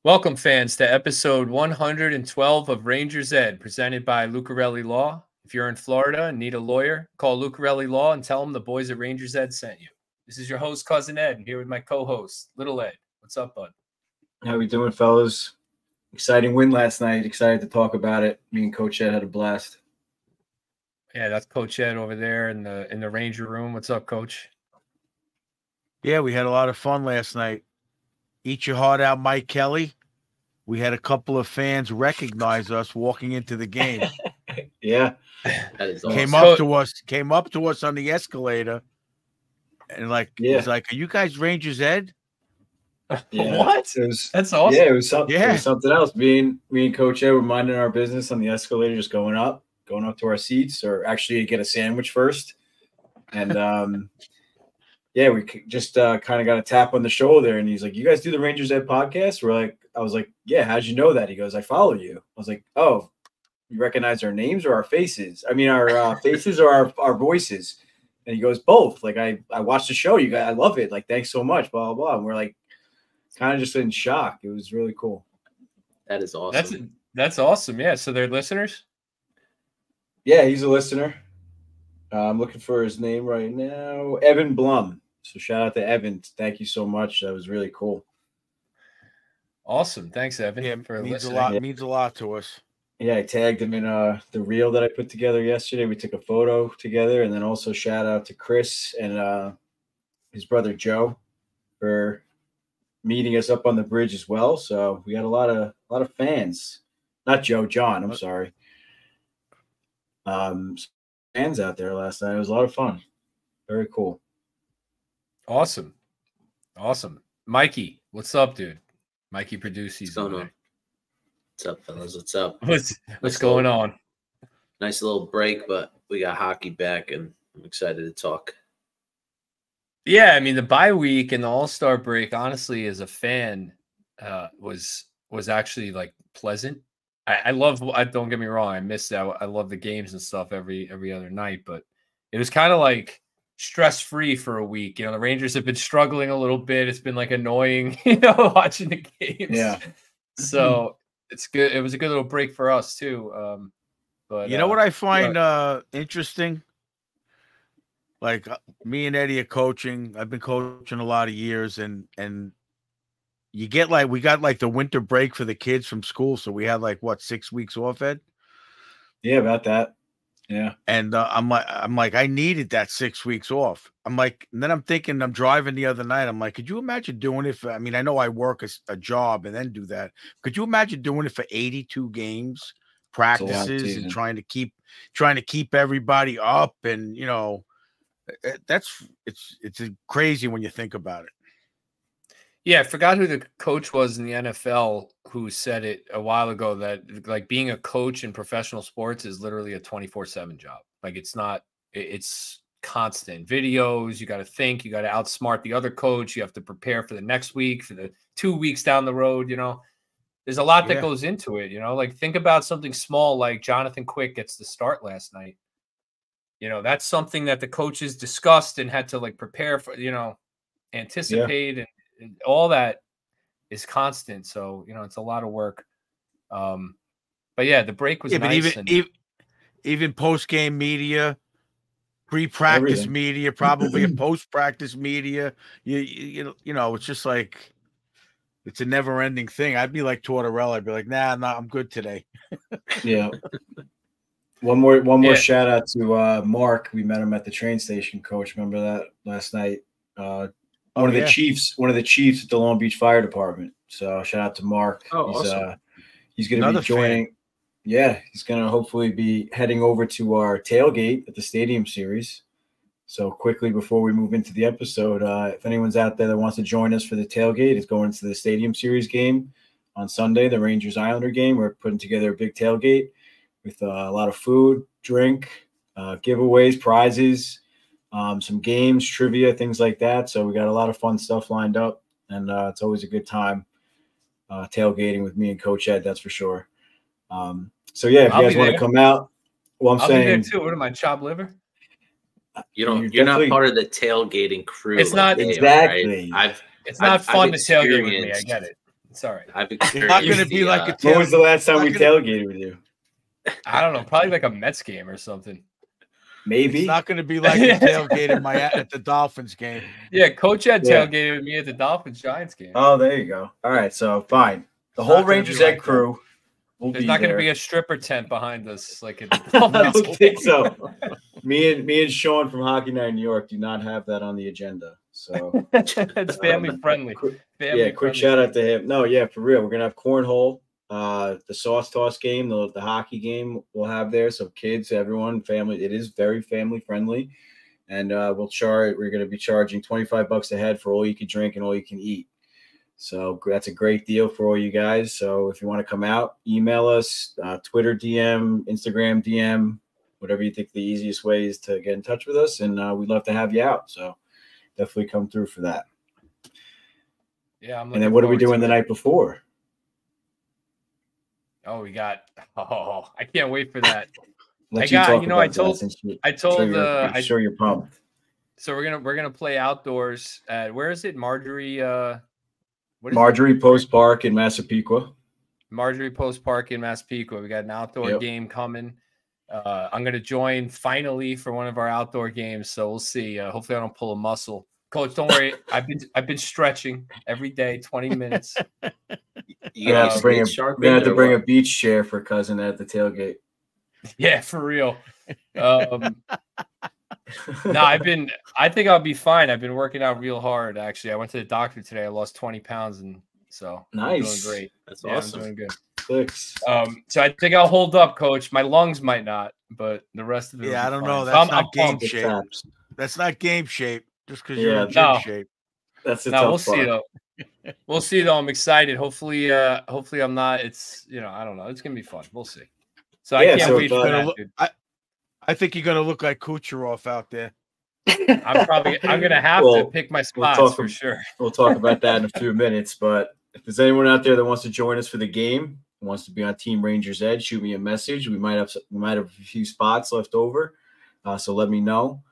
Welcome, fans, to episode 112 of Rangers Ed, presented by Lucarelli Law. If you're in Florida and need a lawyer, call Lucarelli Law and tell them the boys at Rangers Ed sent you. This is your host, Cousin Ed, and here with my co-host, Little Ed. What's up, bud? How we doing, fellas? Exciting win last night. Excited to talk about it. Me and Coach Ed had a blast. Yeah, that's Coach Ed over there in the Ranger room. What's up, Coach? Yeah, we had a lot of fun last night. Eat your heart out, Mike Kelly. We had a couple of fans recognize us walking into the game. Yeah, that is awesome. Came up to us on the escalator, and was like, "Are you guys Rangers Ed?" Yeah. What? That's awesome. Yeah, it was something. Yeah. It was something else. Me and Coach Ed were minding our business on the escalator, just going up to our seats, or actually get a sandwich first, and yeah, we just kind of got a tap on the shoulder, and he's like, "You guys do the Rangers Ed podcast?" I was like, "Yeah, how'd you know that?" He goes, "I follow you." I was like, "Oh, you recognize our names or our faces? I mean, our faces or our voices?" And he goes, "Both. Like, I watched the show. You guys, I love it. Like, thanks so much, blah, blah, blah." And we're like, kind of just in shock. It was really cool. That is awesome. That's awesome. Yeah, so they're listeners? Yeah, he's a listener. I'm looking for his name right now. Evan Blum. So shout out to Evan. Thank you so much. That was really cool. Awesome. Thanks, Evan. Yeah, for means listening. a lot. Means a lot to us. Yeah, I tagged him in the reel that I put together yesterday. We took a photo together, and then also shout out to Chris and his brother Joe for meeting us up on the bridge as well. So we got a lot of fans. Not Joe, John. I'm sorry. Fans out there last night. It was a lot of fun. Very cool. Awesome. Mikey, what's up, dude? Mikey Produces. What's going on? What's up, fellas? What's up? What's going on? Nice little break, but we got hockey back, and I'm excited to talk. Yeah, I mean, the bye week and the All-Star break, honestly, as a fan, was actually like pleasant. I don't get me wrong, I missed that. I love the games and stuff every other night, but it was kind of like stress-free for a week. You know, the Rangers have been struggling a little bit. It's been like annoying, watching the games. Yeah. So it's good. It was a good little break for us too. But you know what I find interesting? Like me and Eddie are coaching. I've been coaching a lot of years, and you get we got the winter break for the kids from school, so we had 6 weeks off, Ed? Yeah, about that. Yeah. And I'm like, I needed that 6 weeks off. I'm like, and then I'm thinking, I'm driving the other night. I'm like, could you imagine doing it I mean, I know I work a job and then do that. Could you imagine doing it for 82 games, practices, and trying to keep everybody up? And it's crazy when you think about it. Yeah, I forgot who the coach was in the NFL who said it a while ago that being a coach in professional sports is literally a 24/7 job. It's constant videos. You got to think, you got to outsmart the other coach. You have to prepare for the next week, for the 2 weeks down the road. There's a lot that goes into it. Think about something small like Johnaton Quick gets the start last night. That's something that the coaches discussed and had to prepare for, anticipate and all that is constant. So, it's a lot of work. But yeah, the break was nice. Even post-game media, pre-practice media, probably a post-practice media, it's just it's a never-ending thing. I'd be like Tortorella. I'd be like, nah, I'm good today. Yeah. One more shout out to Mark. We met him at the train station, Coach. Remember that last night? One of the chiefs at the Long Beach Fire Department. So shout out to Mark. Awesome. He's going to be joining. Fan. Yeah, he's going to hopefully be heading over to our tailgate at the Stadium Series. So quickly before we move into the episode, if anyone's out there that wants to join us for the tailgate, it's going to the Stadium Series game on Sunday, the Rangers Islander game. We're putting together a big tailgate with a lot of food, drink, giveaways, prizes. Some games, trivia, things like that. So we got a lot of fun stuff lined up, and it's always a good time tailgating with me and Coach Ed, that's for sure. So yeah, if you guys want to come out, well, I'll saying, be there too. What am I, chopped liver? You're not part of the tailgating crew. It's not exactly. Right? It's not fun to tailgate with me. I get it. It's all right. I've It's not going to be like a When was the last time we not gonna- tailgated with you? I don't know, probably like a Mets game or something. Maybe. It's not going to be like a tailgate at the Dolphins game. Yeah, Coach had Yeah. tailgated with me at the Dolphins Giants game. Oh, there you go. All right, so fine. The It's whole not gonna Rangers be like Ed crew will There's be not going to there. be a stripper tent behind us like at the I Dolphins don't game. think so. Me and Sean from Hockey Night in New York do not have that on the agenda. So It's family friendly. quick shout out to him. No, yeah, for real. We're gonna have cornhole, the sauce toss game, the hockey game we'll have there. So kids, everyone, family. It is very family friendly, and we're gonna be charging $25 a head for all you can drink and all you can eat. So that's a great deal for all you guys. So if you want to come out, email us, Twitter DM, Instagram DM, whatever you think the easiest way is to get in touch with us, and we'd love to have you out. So definitely come through for that. Yeah, I'm And then what are we doing the night before? Oh, I can't wait for that. Let I talk know, I about that told- since you- I told I'm sure you're pumped. So we're gonna play outdoors at, where is it? Marjorie what is Marjorie Post Park in Massapequa. Marjorie Post Park in Massapequa. We got an outdoor game coming. I'm gonna join finally for one of our outdoor games, so we'll see. Hopefully I don't pull a muscle. Coach, don't worry. I've been stretching every day, 20 minutes. You have to bring a a beach chair for cousin at the tailgate. Yeah, for real. No, I think I'll be fine. I've been working out real hard, actually. I went to the doctor today. I lost 20 pounds, and so nice. I'm doing great. That's awesome. I'm doing good. Thanks. So I think I'll hold up, Coach. My lungs might not, but the rest of it. Yeah, I don't know. Fine. That's So not game pumped. shape. That's not game shape. Just because Yeah, you're in gym no. shape. That's the No, tough we'll see part. though. We'll see though. I'm excited. Hopefully I'm not. It's I don't know. It's gonna be fun. We'll see. So I can't wait for that. Dude. I think you're gonna look like Kucherov out there. I'm gonna have to pick my spots for sure. We'll talk about that in a few minutes. But if there's anyone out there that wants to join us for the game, wants to be on Team Rangers Ed, shoot me a message. We might have a few spots left over, so let me know.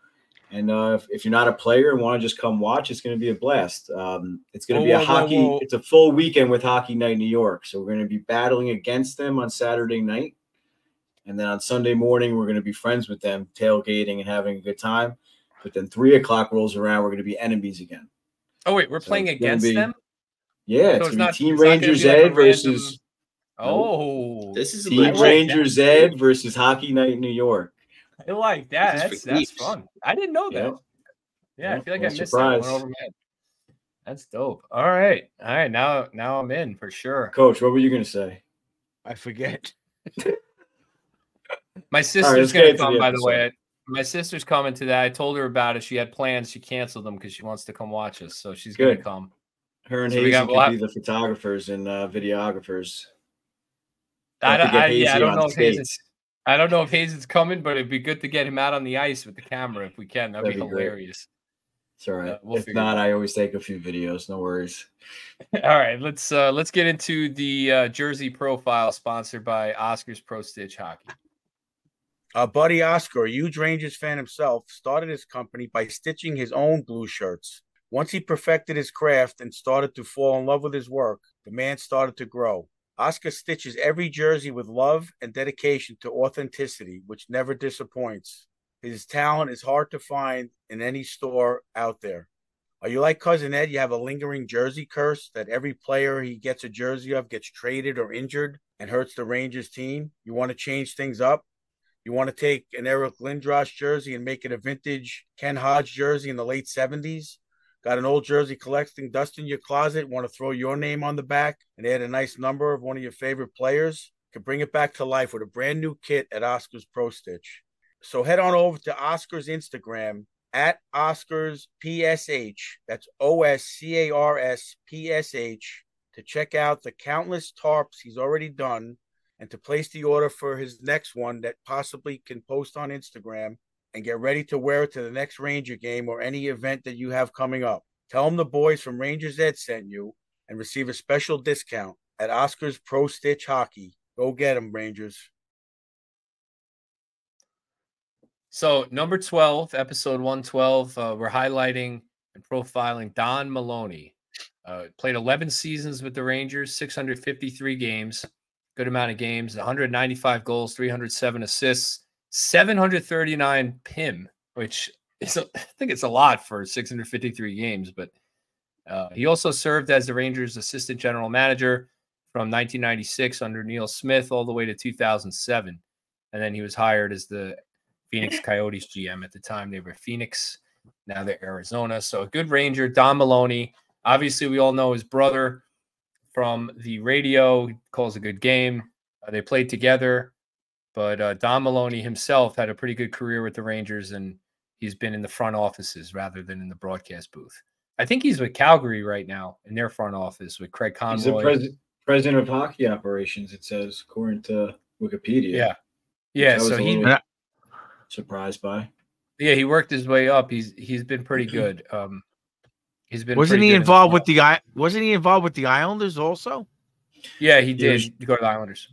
And if you're not a player and want to just come watch, it's going to be a blast. It's going to be it's a full weekend with Hockey Night in New York. So we're going to be battling against them on Saturday night. And then on Sunday morning, we're going to be friends with them, tailgating and having a good time. But then 3 o'clock rolls around, we're going to be enemies again. Oh, wait, we're playing against them? Yeah, it's going to be Team Rangers Ed versus this is Team Rangers Ed versus Hockey Night in New York. I like that. That's fun. I didn't know that. Yeah, I feel like I missed that. Went over my head. That's dope. All right. Now I'm in for sure. Coach, what were you going to say? I forget. My sister's going to come, by the way. My sister's coming to that. I told her about it. She had plans. She canceled them because she wants to come watch us. So she's going to come. Her and Hazy could be the photographers and videographers. I don't know if Hazen's coming, but it'd be good to get him out on the ice with the camera if we can. That'd be hilarious. It's all right. If not, I always take a few videos. No worries. All right, let's get into the jersey profile sponsored by Oscar's Pro Stitch Hockey. Our buddy Oscar, a huge Rangers fan himself, started his company by stitching his own blue shirts. Once he perfected his craft and started to fall in love with his work, the man started to grow. Oscar stitches every jersey with love and dedication to authenticity, which never disappoints. His talent is hard to find in any store out there. Are you like Cousin Ed? You have a lingering jersey curse that every player he gets a jersey of gets traded or injured and hurts the Rangers team? You want to change things up? You want to take an Eric Lindros jersey and make it a vintage Ken Hodge jersey in the late 70s? Got an old jersey collecting dust in your closet? Want to throw your name on the back and add a nice number of one of your favorite players? You can bring it back to life with a brand new kit at Oscar's Pro Stitch. So head on over to Oscar's Instagram at Oscars PSH. That's OSCARS PSH to check out the countless tarps he's already done and to place the order for his next one that possibly can post on Instagram and get ready to wear it to the next Ranger game or any event that you have coming up. Tell them the boys from Rangers Ed sent you and receive a special discount at Oscar's Pro Stitch Hockey. Go get them, Rangers. So number 12, episode 112, we're highlighting and profiling Don Maloney. Played 11 seasons with the Rangers, 653 games, good amount of games, 195 goals, 307 assists, 739 PIM, which is I think it's a lot for 653 games. But he also served as the Rangers' assistant general manager from 1996 under Neil Smith all the way to 2007. And then he was hired as the Phoenix Coyotes GM. At the time, they were Phoenix. Now they're Arizona. So a good Ranger. Don Maloney. Obviously, we all know his brother from the radio. He calls a good game. They played together. But Don Maloney himself had a pretty good career with the Rangers, and he's been in the front offices rather than in the broadcast booth. I think he's with Calgary right now in their front office with Craig Conroy. He's the president of hockey operations, it says, according to Wikipedia. Yeah. Yeah, so he surprised by. Yeah, he worked his way up. He's been pretty good. He's been wasn't he involved with the Islanders also? Yeah, he did go to the Islanders.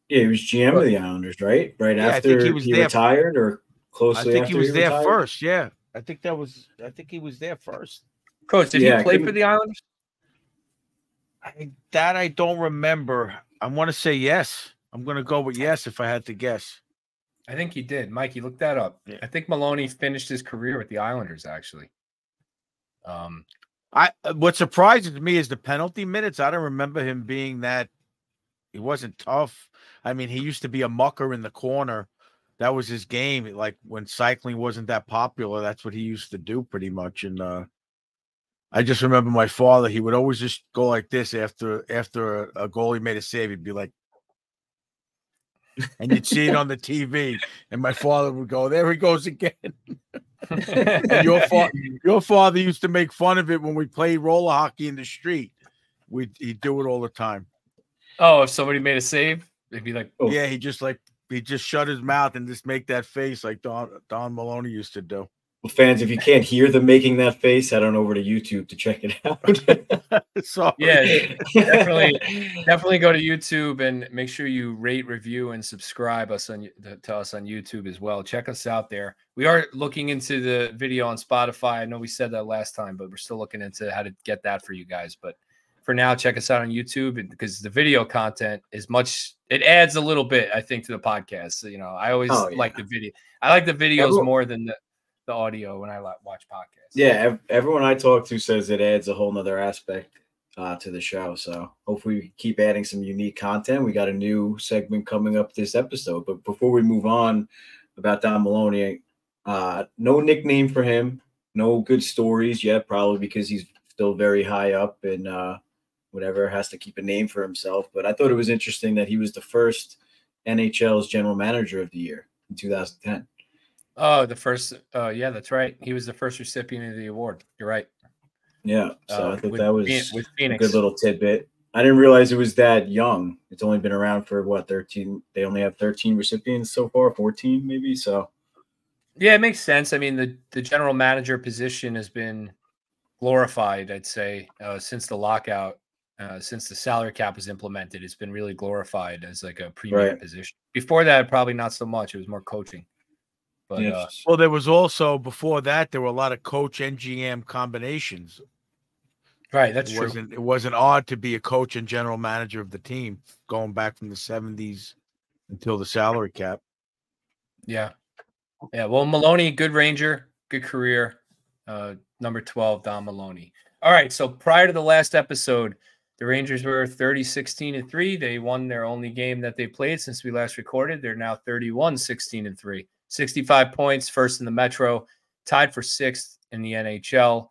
Yeah, he was GM of the Islanders, right? Right after he retired, or closely. I think after he was there retired? first. Yeah, I think he was there first. Coach, did he play for the Islanders? I don't remember. I want to say yes. I'm going to go with yes if I had to guess. I think he did. Mikey, look that up. Yeah. I think Maloney finished his career with the Islanders, actually. What surprises me is the penalty minutes. I don't remember him being that. He wasn't tough. I mean, he used to be a mucker in the corner. That was his game. Like when cycling wasn't that popular, that's what he used to do pretty much. And I just remember my father, he would always just go like this after a goalie made a save. He'd be like, and you'd see it on the TV, and my father would go, "There he goes again." And your father used to make fun of it when we played roller hockey in the street. He'd do it all the time. Oh, if somebody made a save, they'd be like, "Oh." Yeah, he just shut his mouth and just make that face like Don Maloney used to do. Well, fans, if you can't hear them making that face, head on over to YouTube to check it out. Sorry. Yeah, definitely go to YouTube and make sure you rate, review, and subscribe to us on YouTube as well. Check us out there. We are looking into the video on Spotify. I know we said that last time, but we're still looking into how to get that for you guys. But for now, check us out on YouTube because the video content is it adds a little bit, I think, to the podcast. So, I always like the video. I like the videos more than the audio when I watch podcasts. Yeah, everyone I talk to says it adds a whole nother aspect to the show. So hopefully we keep adding some unique content. We got a new segment coming up this episode. But before we move on about Don Maloney, no nickname for him, no good stories yet, probably because he's still very high up and whatever, has to keep a name for himself. But I thought it was interesting that he was the first NHL's general manager of the year in 2010. Oh, the first. Yeah, that's right. He was the first recipient of the award. You're right. Yeah. So I thought that was with a good little tidbit. I didn't realize it was that young. It's only been around for 13. They only have 13 recipients so far, 14 maybe. So yeah, it makes sense. I mean, the general manager position has been glorified, I'd say, since the lockout, since the salary cap was implemented. It's been really glorified as like a premier position. Before that, probably not so much. It was more coaching. But well, there was also before that there were a lot of coach and GM combinations. Right, that's true. It wasn't odd to be a coach and general manager of the team going back from the 70s until the salary cap. Yeah. Well, Maloney, good Ranger, good career. Number 12, Don Maloney. All right. So prior to the last episode, the Rangers were 30-16-3. They won their only game that they played since we last recorded. They're now 31-16-3. 65 points, first in the Metro, tied for sixth in the NHL.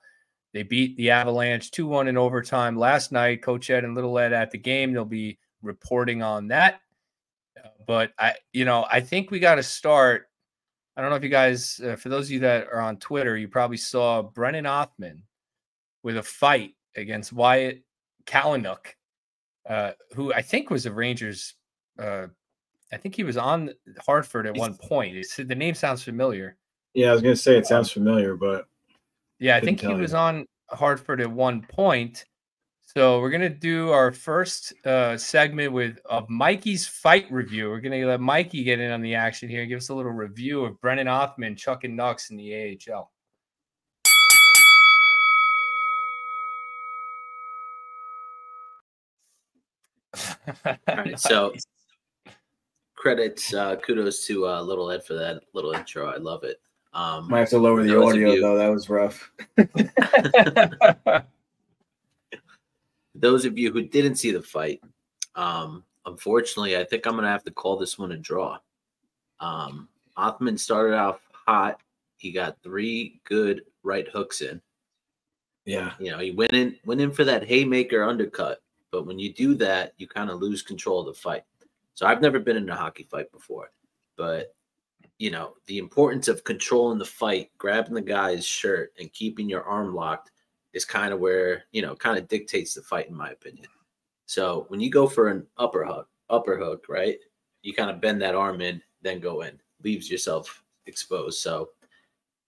They beat the Avalanche 2-1 in overtime last night. Coach Ed and Little Ed at the game. They'll be reporting on that. But I think we got to start. I don't know if you guys, for those of you that are on Twitter, you probably saw Brennan Othman with a fight against Wyatt Kalynuk, who I think was a Rangers. I think he was on Hartford at one point. The name sounds familiar. Yeah, I was going to say it sounds familiar, but yeah, I think he was on Hartford at one point. So we're going to do our first segment of Mikey's fight review. We're going to let Mikey get in on the action here and give us a little review of Brennan Othman chucking knucks in the AHL. All right, so kudos to Little Ed for that little intro. I love it. Might have to lower the audio though. That was rough. Those of you who didn't see the fight, unfortunately, I think I'm gonna have to call this one a draw. Othman started off hot. He got 3 good right hooks in. Yeah, he went in for that haymaker undercut. But when you do that, you kind of lose control of the fight. So I've never been in a hockey fight before, but the importance of controlling the fight, grabbing the guy's shirt and keeping your arm locked is kind of where, kind of dictates the fight, in my opinion. So when you go for an upper hook, right, you kind of bend that arm in, then go in, leaves yourself exposed. So,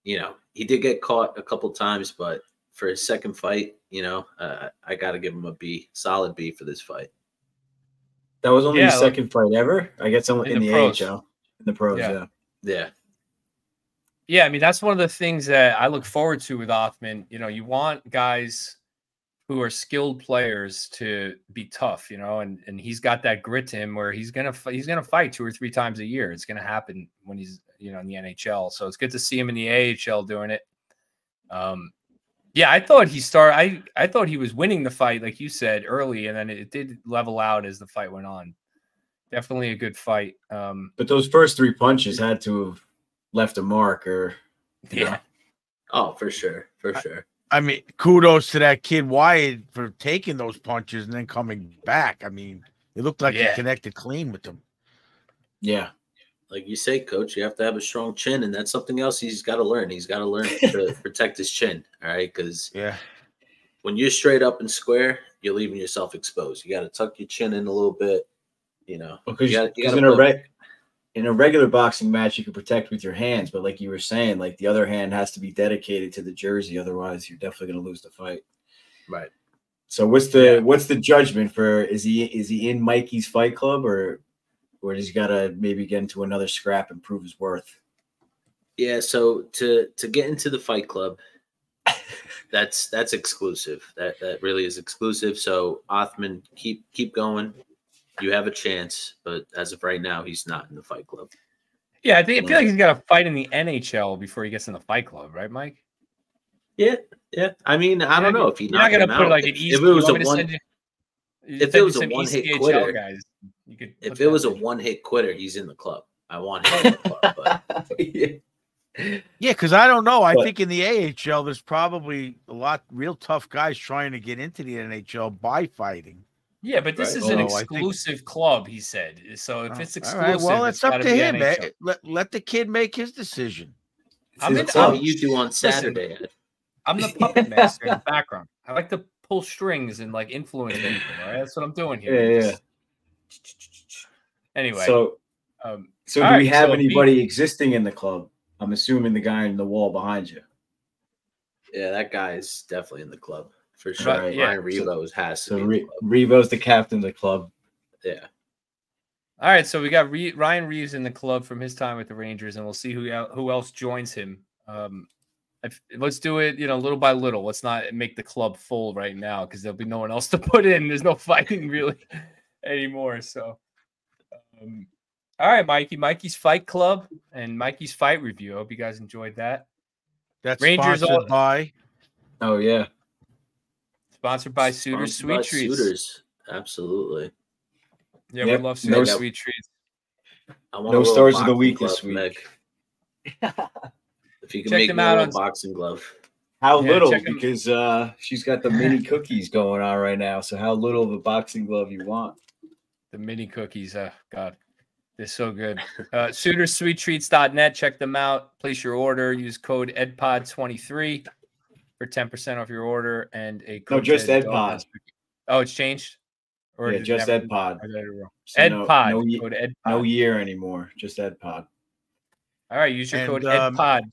he did get caught a couple times, but for his second fight, I got to give him a B, solid B for this fight. That was only his second fight ever. I guess in the pros. AHL, in the pros. Yeah. I mean, that's one of the things that I look forward to with Othman. You want guys who are skilled players to be tough, and he's got that grit to him where he's gonna fight 2 or 3 times a year. It's gonna happen when he's in the NHL. So it's good to see him in the AHL doing it. Yeah, I thought I thought he was winning the fight, like you said, early, and then it did level out as the fight went on. Definitely a good fight. But those first 3 punches had to have left a mark, or yeah. Oh, for sure. I mean, kudos to that kid Wyatt for taking those punches and then coming back. I mean, it looked like he connected clean with them. Yeah. Like you say, Coach, you have to have a strong chin, and that's something else he's got to learn. He's got to learn to protect his chin, all right? Because when you're straight up and square, you're leaving yourself exposed. You got to tuck your chin in a little bit, Because in a regular boxing match, you can protect with your hands, but like you were saying, like the other hand has to be dedicated to the jersey. Otherwise, you're definitely going to lose the fight. Right. So what's the judgment for? Is he in Mikey's fight club, or does he got to maybe get into another scrap and prove his worth? Yeah, so to get into the fight club, that's exclusive. That really is exclusive. So Othman, keep going. You have a chance, but as of right now, he's not in the fight club. Yeah, I feel like he's got to fight in the NHL before he gets in the fight club, right, Mike? Yeah. I mean, I don't know if you're not going to put like an easy. If it was a one-hit quitter, guys, if it was a one-hit quitter, he's in the club. I want him in the club. But. Yeah, because I don't know. I think in the AHL, there's probably a lot real tough guys trying to get into the NHL by fighting. Yeah, but this is an exclusive club, he said. So if it's exclusive, well, it's up to him. Let the kid make his decision. That's what you do on Saturday. Listen, I'm the puppet master in the background. I like to pull strings and like influence people. All right? That's what I'm doing here. Yeah. Anyway, so do we have anybody existing in the club? I'm assuming the guy in the wall behind you. Yeah, that guy is definitely in the club for sure. Right, Ryan Revo's has to be. So Revo's the captain of the club. Yeah. All right, so we got Ryan Reeves in the club from his time with the Rangers, and we'll see who else joins him. Let's do it, little by little. Let's not make the club full right now because there'll be no one else to put in. There's no fighting really anymore. So, all right, Mikey's Fight Club and Mikey's Fight Review. I hope you guys enjoyed that. That's Rangers sponsored by. Oh yeah, sponsored by Suitors Sweet Treats. Suitors, absolutely. Yeah, we love Suitors Sweet Treats. No stars of the week this week. If you can make me a boxing glove. How little? Because she's got the mini cookies going on right now. So how little of a boxing glove you want? The mini cookies. God, they're so good. SuitorsSweetTreats.net. Check them out. Place your order. Use code EDPOD23 for 10% off your order and a code. No, just EDPOD. Oh, it's changed? Or yeah, just EDPOD. EDPOD. No year anymore. Just EDPOD. All right, use your code EDPOD.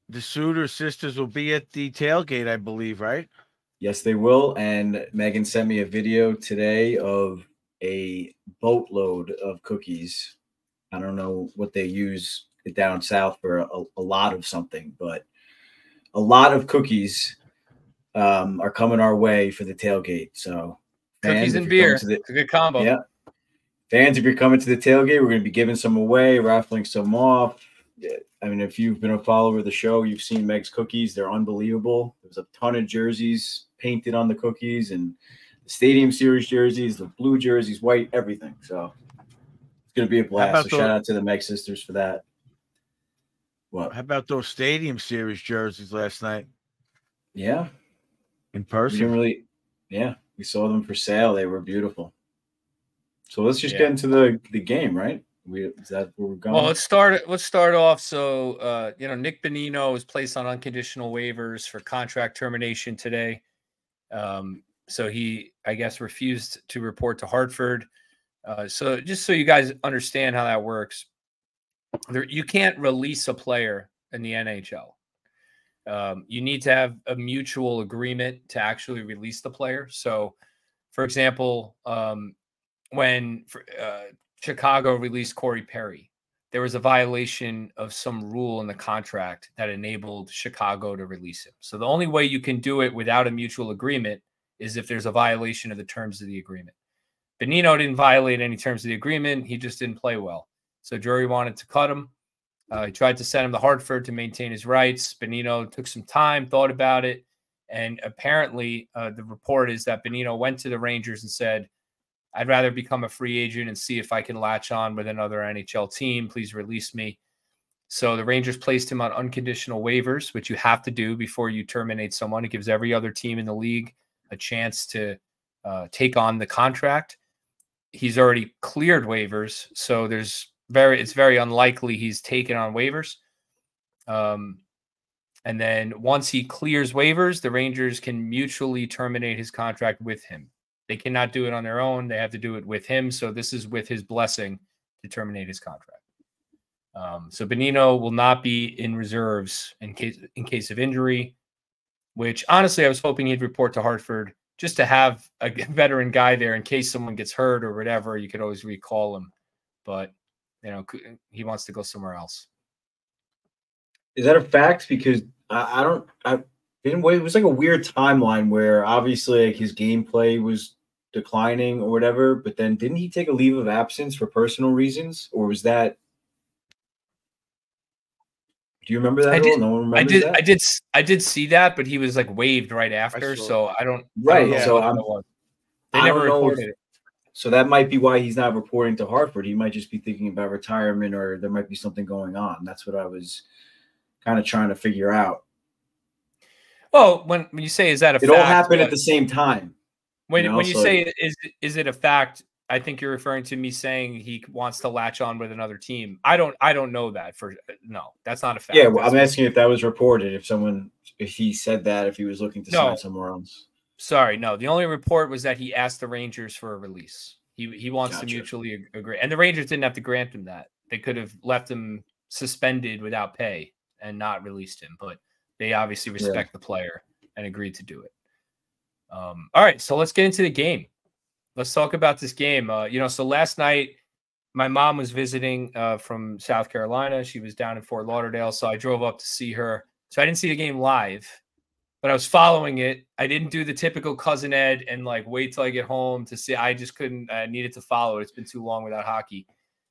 The Suitor sisters will be at the tailgate, I believe, right? Yes, they will. And Megan sent me a video today of a boatload of cookies. I don't know what they use down south for a lot of something, but a lot of cookies are coming our way for the tailgate. So Cookies and beer. It's a good combo. Yeah. Fans, if you're coming to the tailgate, we're going to be giving some away, raffling some off. I mean, if you've been a follower of the show, you've seen Meg's cookies. They're unbelievable. There's a ton of jerseys painted on the cookies, and the Stadium Series jerseys, the blue jerseys, white, everything. So it's going to be a blast. So shout out to the Meg sisters for that. What? How about those Stadium Series jerseys last night? Yeah. In person? We saw them for sale. They were beautiful. So let's just get into the game, right? Is that where we're going? Well, let's start off. So, Nick Bonino was placed on unconditional waivers for contract termination today. So he, I guess, refused to report to Hartford. So just so you guys understand how that works, you can't release a player in the NHL. You need to have a mutual agreement to actually release the player. So, for example, when Chicago released Corey Perry, there was a violation of some rule in the contract that enabled Chicago to release him. So the only way you can do it without a mutual agreement is if there's a violation of the terms of the agreement. Bonino didn't violate any terms of the agreement. He just didn't play well. So Drury wanted to cut him. He tried to send him to Hartford to maintain his rights. Bonino took some time, thought about it. And apparently the report is that Bonino went to the Rangers and said, I'd rather become a free agent and see if I can latch on with another NHL team. Please release me. So the Rangers placed him on unconditional waivers, which you have to do before you terminate someone. It gives every other team in the league a chance to take on the contract. He's already cleared waivers, so it's very unlikely he's taken on waivers. And then once he clears waivers, the Rangers can mutually terminate his contract with him. They cannot do it on their own. They have to do it with him. So this is with his blessing to terminate his contract. So Bonino will not be in reserves in case of injury, which honestly, I was hoping he'd report to Hartford just to have a veteran guy there in case someone gets hurt or whatever. You could always recall him, but he wants to go somewhere else. Is that a fact? Because it was like a weird timeline where obviously his gameplay was declining or whatever, but then didn't he take a leave of absence for personal reasons, or was that? Do you remember that? No one remembers that? I did see that, but he was like waived right after, so I don't. Right. They never reported it. So that might be why he's not reporting to Hartford. He might just be thinking about retirement, or there might be something going on. That's what I was kind of trying to figure out. Well, when you say is that a fact? It all happened at the same time. When you say is it a fact? I think you're referring to me saying he wants to latch on with another team. I don't know that no, that's not a fact. Yeah, well, I'm asking if that was reported. If he said that, if he was looking to sign somewhere else. Sorry, no. The only report was that he asked the Rangers for a release. He wants to mutually agree, and the Rangers didn't have to grant him that. They could have left him suspended without pay and not released him, but they obviously respect the player and agreed to do it. All right, so let's get into the game. Let's talk about this game. So last night, my mom was visiting from South Carolina. She was down in Fort Lauderdale, so I drove up to see her. So I didn't see the game live, but I was following it. I didn't do the typical Cousin Ed and wait till I get home to see. I just couldn't. I needed to follow it. It's been too long without hockey.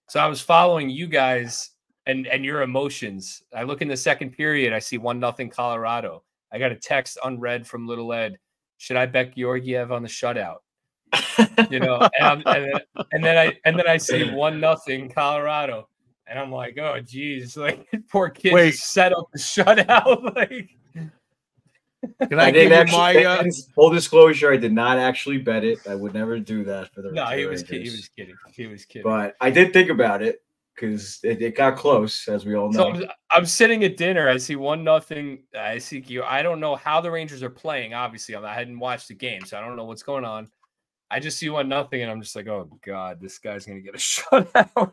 So I was following you guys and your emotions. I look in the second period. I see 1-0 Colorado. I got a text unread from Little Ed. Should I bet Georgiev on the shutout? And then I see 1-0 Colorado, and I'm like, oh geez, poor kid just set up the shutout. Can I give you my full disclosure? I did not actually bet it. I would never do that for the. No, he was kidding. He was kidding. But I did think about it because it got close, as we all know. So I'm sitting at dinner. I see 1-0. I see you. I don't know how the Rangers are playing. Obviously, I hadn't watched the game, so I don't know what's going on. I just see 1-0, and I'm just like, oh God, this guy's gonna get a shutout.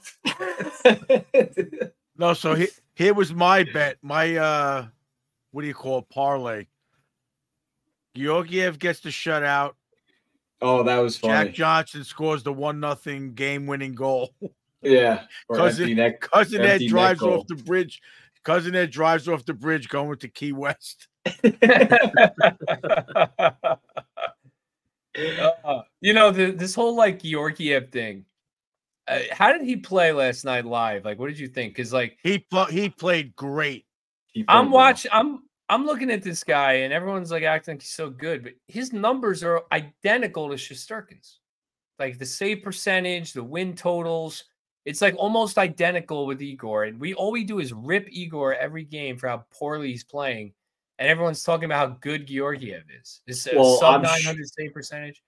No, so here was my bet. My what do you call it? Parlay. Georgiev gets the shutout. Oh, that was funny. Jack Johnson scores the 1-0 game-winning goal. Yeah. Cousin Ed drives off the bridge. Cousin Ed drives off the bridge going to Key West. This whole like Georgiev thing. How did he play last night live? Like, what did you think? Because like he played great. I'm watching. I'm looking at this guy, and everyone's like acting like he's so good, but his numbers are identical to Shesterkin's. Like the save percentage, the win totals, it's like almost identical with Igor. And all we do is rip Igor every game for how poorly he's playing, and everyone's talking about how good Georgiev is. This sub 900 save percentage.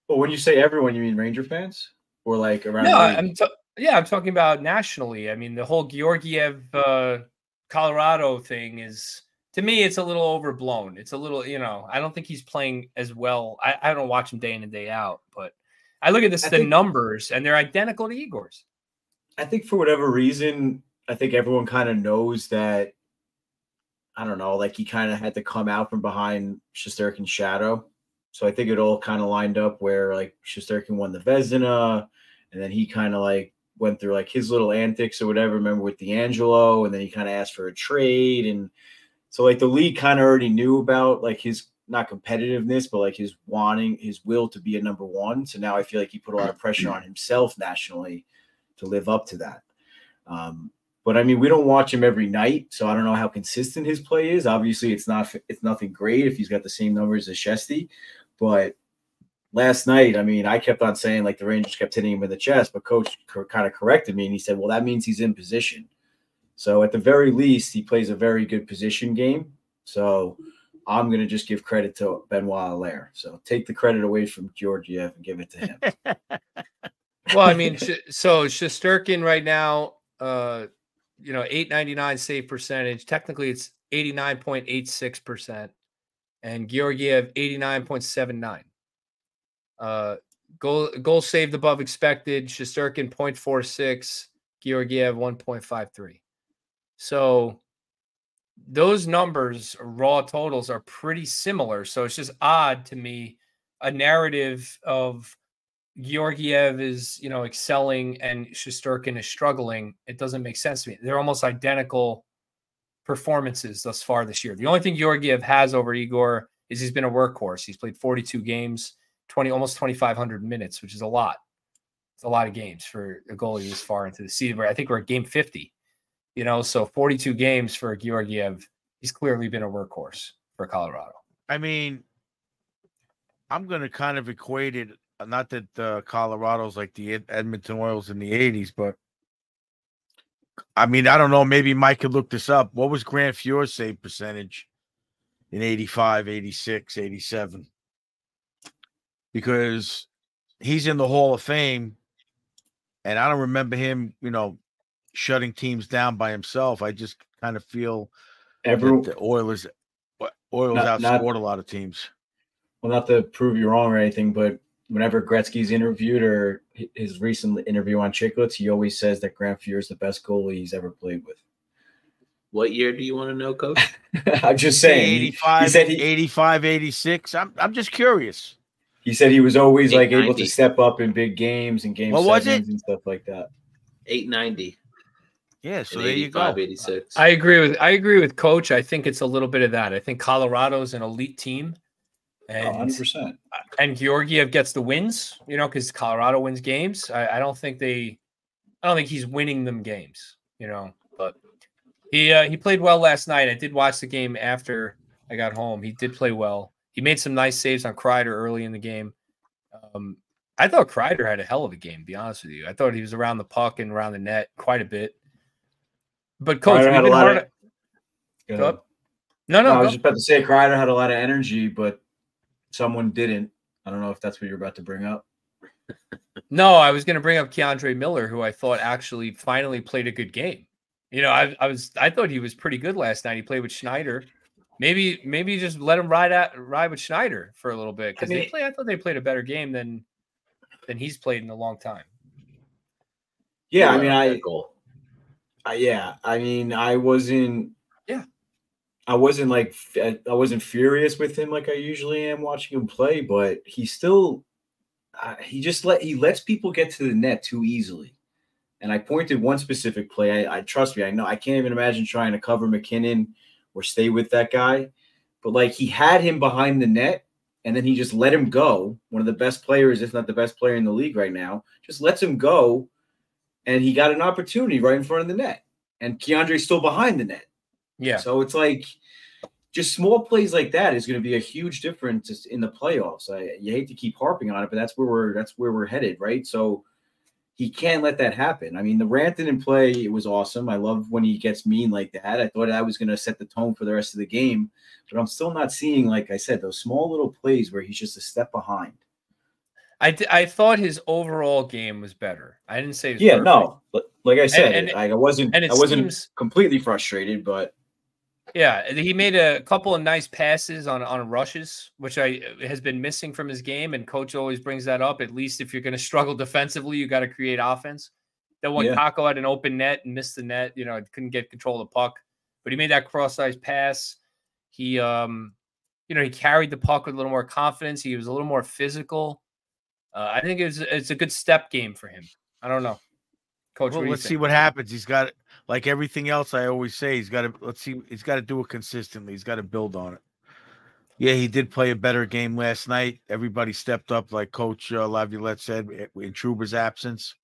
Well, when you say everyone, you mean Ranger fans or like around? No, I'm talking about nationally. I mean, the whole Georgiev Colorado thing is, to me, it's a little overblown. It's a little, I don't think he's playing as well. I don't watch him day in and day out, but I look at the numbers, and they're identical to Igor's. I think for whatever reason, I think everyone kind of knows that, I don't know, like he kind of had to come out from behind Shesterkin's shadow. So I think it all kind of lined up where like Shesterkin won the Vezina, and then he kind of like went through like his little antics or whatever. Remember with D'Angelo, and then he kind of asked for a trade, and so like the league kind of already knew about like his not competitiveness, but like his will to be a number one. So now I feel like he put a lot of pressure on himself nationally to live up to that. But I mean, we don't watch him every night, so I don't know how consistent his play is. Obviously, it's nothing great if he's got the same numbers as Shesty. But last night, I mean, I kept on saying like the Rangers kept hitting him in the chest, but coach kind of corrected me, and he said, well, that means he's in position. So at the very least, he plays a very good position game. So I'm going to just give credit to Benoit Allaire. So take the credit away from Georgiev and give it to him. Well, I mean, so Shesterkin right now, 899 save percentage. Technically, it's 89.86%. And Georgiev, 89.79. Goal saved above expected. Shesterkin, 0.46. Georgiev, 1.53. So those numbers, raw totals, are pretty similar. So it's just odd to me, a narrative of Georgiev is, excelling and Shesterkin is struggling. It doesn't make sense to me. They're almost identical performances thus far this year. The only thing Georgiev has over Igor is he's been a workhorse. He's played 42 games, almost 2,500 minutes, which is a lot. It's a lot of games for a goalie this far into the season. Where I think we're at game 50. So 42 games for Georgiev. He's clearly been a workhorse for Colorado. I mean, I'm going to kind of equate it. Not that Colorado's like the Edmonton Oilers in the 80s, but I mean, I don't know. Maybe Mike could look this up. What was Grant Fuhr's save percentage in 85, 86, 87? Because he's in the Hall of Fame, and I don't remember him, shutting teams down by himself. I just kind of feel that the Oilers outscored a lot of teams. Well, not to prove you wrong or anything, but whenever Gretzky's interviewed or his recent interview on Chicklets, he always says that Grant Fuhr is the best goalie he's ever played with. What year do you want to know, Coach? I'm just saying. 85, he said 85, 86. I'm just curious. He said he was always like able to step up in big games and game sevens and stuff like that. 890. Yeah, so there you go. 86. I agree with Coach. I think it's a little bit of that. I think Colorado's an elite team. And 100%. And Georgiev gets the wins, because Colorado wins games. I don't think he's winning them games, but he played well last night. I did watch the game after I got home. He did play well. He made some nice saves on Kreider early in the game. I thought Kreider had a hell of a game, to be honest with you. I thought he was around the puck and around the net quite a bit. But Coach, we've been hard. No, I was just about to say Kreider had a lot of energy, but someone didn't. I don't know if that's what you're about to bring up. No, I was going to bring up Keandre Miller, who I thought actually finally played a good game. I thought he was pretty good last night. He played with Schneider. Maybe just let him ride with Schneider for a little bit, because I thought they played a better game than he's played in a long time. Yeah, I wasn't furious with him like I usually am watching him play, but he still he lets people get to the net too easily. And I pointed one specific play. I trust me, I know I can't even imagine trying to cover McKinnon or stay with that guy. But like he had him behind the net and then he just let him go. One of the best players, if not the best player in the league right now, just lets him go, and he got an opportunity right in front of the net, and Keandre's still behind the net. Yeah. So it's like just small plays like that is going to be a huge difference in the playoffs. You hate to keep harping on it, but that's where we're headed, right? So he can't let that happen. I mean, the Rantanen play, it was awesome. I love when he gets mean like that. I thought that was going to set the tone for the rest of the game, but I'm still not seeing, like I said, those small little plays where he's just a step behind. I thought his overall game was better. I didn't say it was perfect. No, like I said, I wasn't seems, completely frustrated, but yeah, he made a couple of nice passes on rushes, which has been missing from his game, and coach always brings that up. At least if you're going to struggle defensively, you got to create offense. Then when Kakko had an open net and missed the net, couldn't get control of the puck, but he made that cross-ice pass. He he carried the puck with a little more confidence. He was a little more physical. I think it's a good step game for him. I don't know, Coach. Well, let's see what happens. He's got, like everything else I always say, he's got to do it consistently. He's got to build on it. Yeah, he did play a better game last night. Everybody stepped up, like Coach Laviolette said, in Trouba's absence.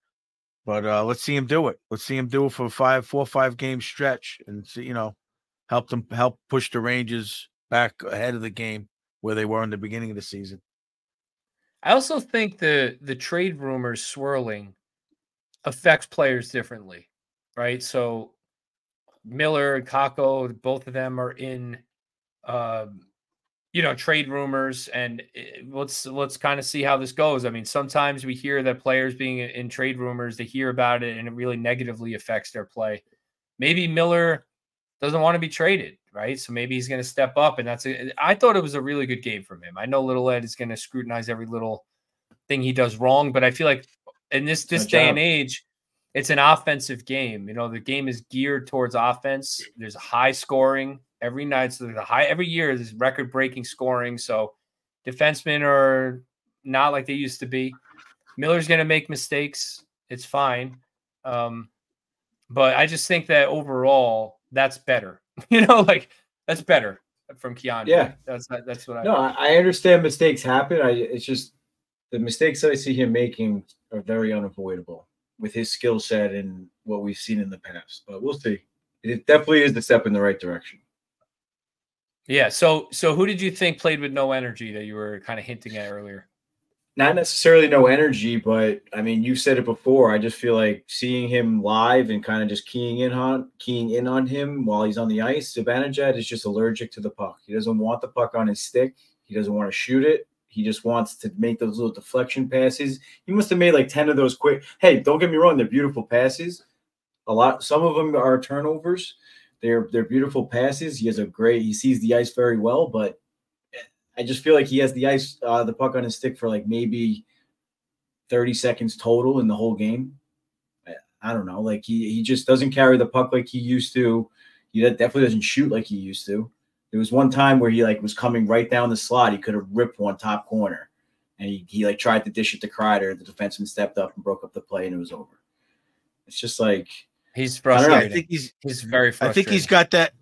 But let's see him do it. Let's see him do it for a 4 or 5 game stretch, and see, help push the Rangers back ahead of the game where they were in the beginning of the season. I also think the trade rumors swirling affects players differently, right? So Miller and Kakko, both of them are in, trade rumors, and let's kind of see how this goes. I mean, sometimes we hear that players being in trade rumors, they hear about it, and it really negatively affects their play. Maybe Miller doesn't want to be traded, right? So maybe he's going to step up, and I thought it was a really good game from him. I know Little Ed is going to scrutinize every little thing he does wrong, but I feel like in this day and age, it's an offensive game. The game is geared towards offense. There's a high scoring every night. So there's every year there's record breaking scoring. So defensemen are not like they used to be. Miller's going to make mistakes. It's fine. But I just think that overall that's better. That's better from Keandre. Yeah, that's what I understand mistakes happen. It's just the mistakes that I see him making are very unavoidable with his skill set and what we've seen in the past. But we'll see. It definitely is the step in the right direction. Yeah. So who did you think played with no energy that you were kind of hinting at earlier? Not necessarily no energy, but I mean, you said it before. I just feel like seeing him live and kind of just keying in on him while he's on the ice. Zibanejad is just allergic to the puck. He doesn't want the puck on his stick. He doesn't want to shoot it. He just wants to make those little deflection passes. He must have made like 10 of those quick. Hey, don't get me wrong. They're beautiful passes. Some of them are turnovers. They're beautiful passes. He sees the ice very well, but I just feel like he has the puck on his stick for like maybe 30 seconds total in the whole game. I don't know. Like he just doesn't carry the puck like he used to. He definitely doesn't shoot like he used to. There was one time where he was coming right down the slot. He could have ripped one top corner, and he tried to dish it to Kreider. The defenseman stepped up and broke up the play, and it was over. It's just like he's frustrated. I think he's very frustrated.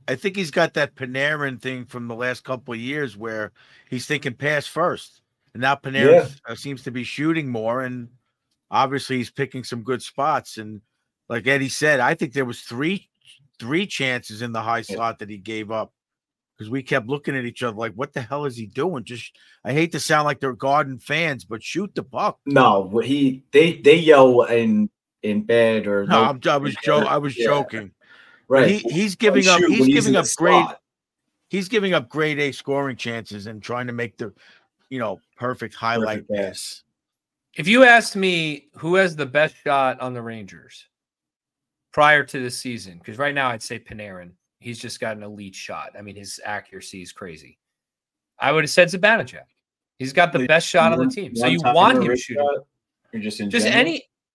I think he's got that Panarin thing from the last couple of years where he's thinking pass first, and now Panarin seems to be shooting more, and obviously he's picking some good spots. And like Eddie said, I think there was three chances in the high slot that he gave up. Because we kept looking at each other like, what the hell is he doing? Just, I hate to sound like they're Garden fans, but shoot the puck. No, they yell in bed or no. I was joking. Right. He's giving up. He's giving up grade A scoring chances and trying to make the, perfect highlight pass. If you asked me who has the best shot on the Rangers prior to the season, because right now I'd say Panarin. He's just got an elite shot. I mean, his accuracy is crazy. I would have said Zibanejad. He's got the best shot on the team. So you want him shooting. Or just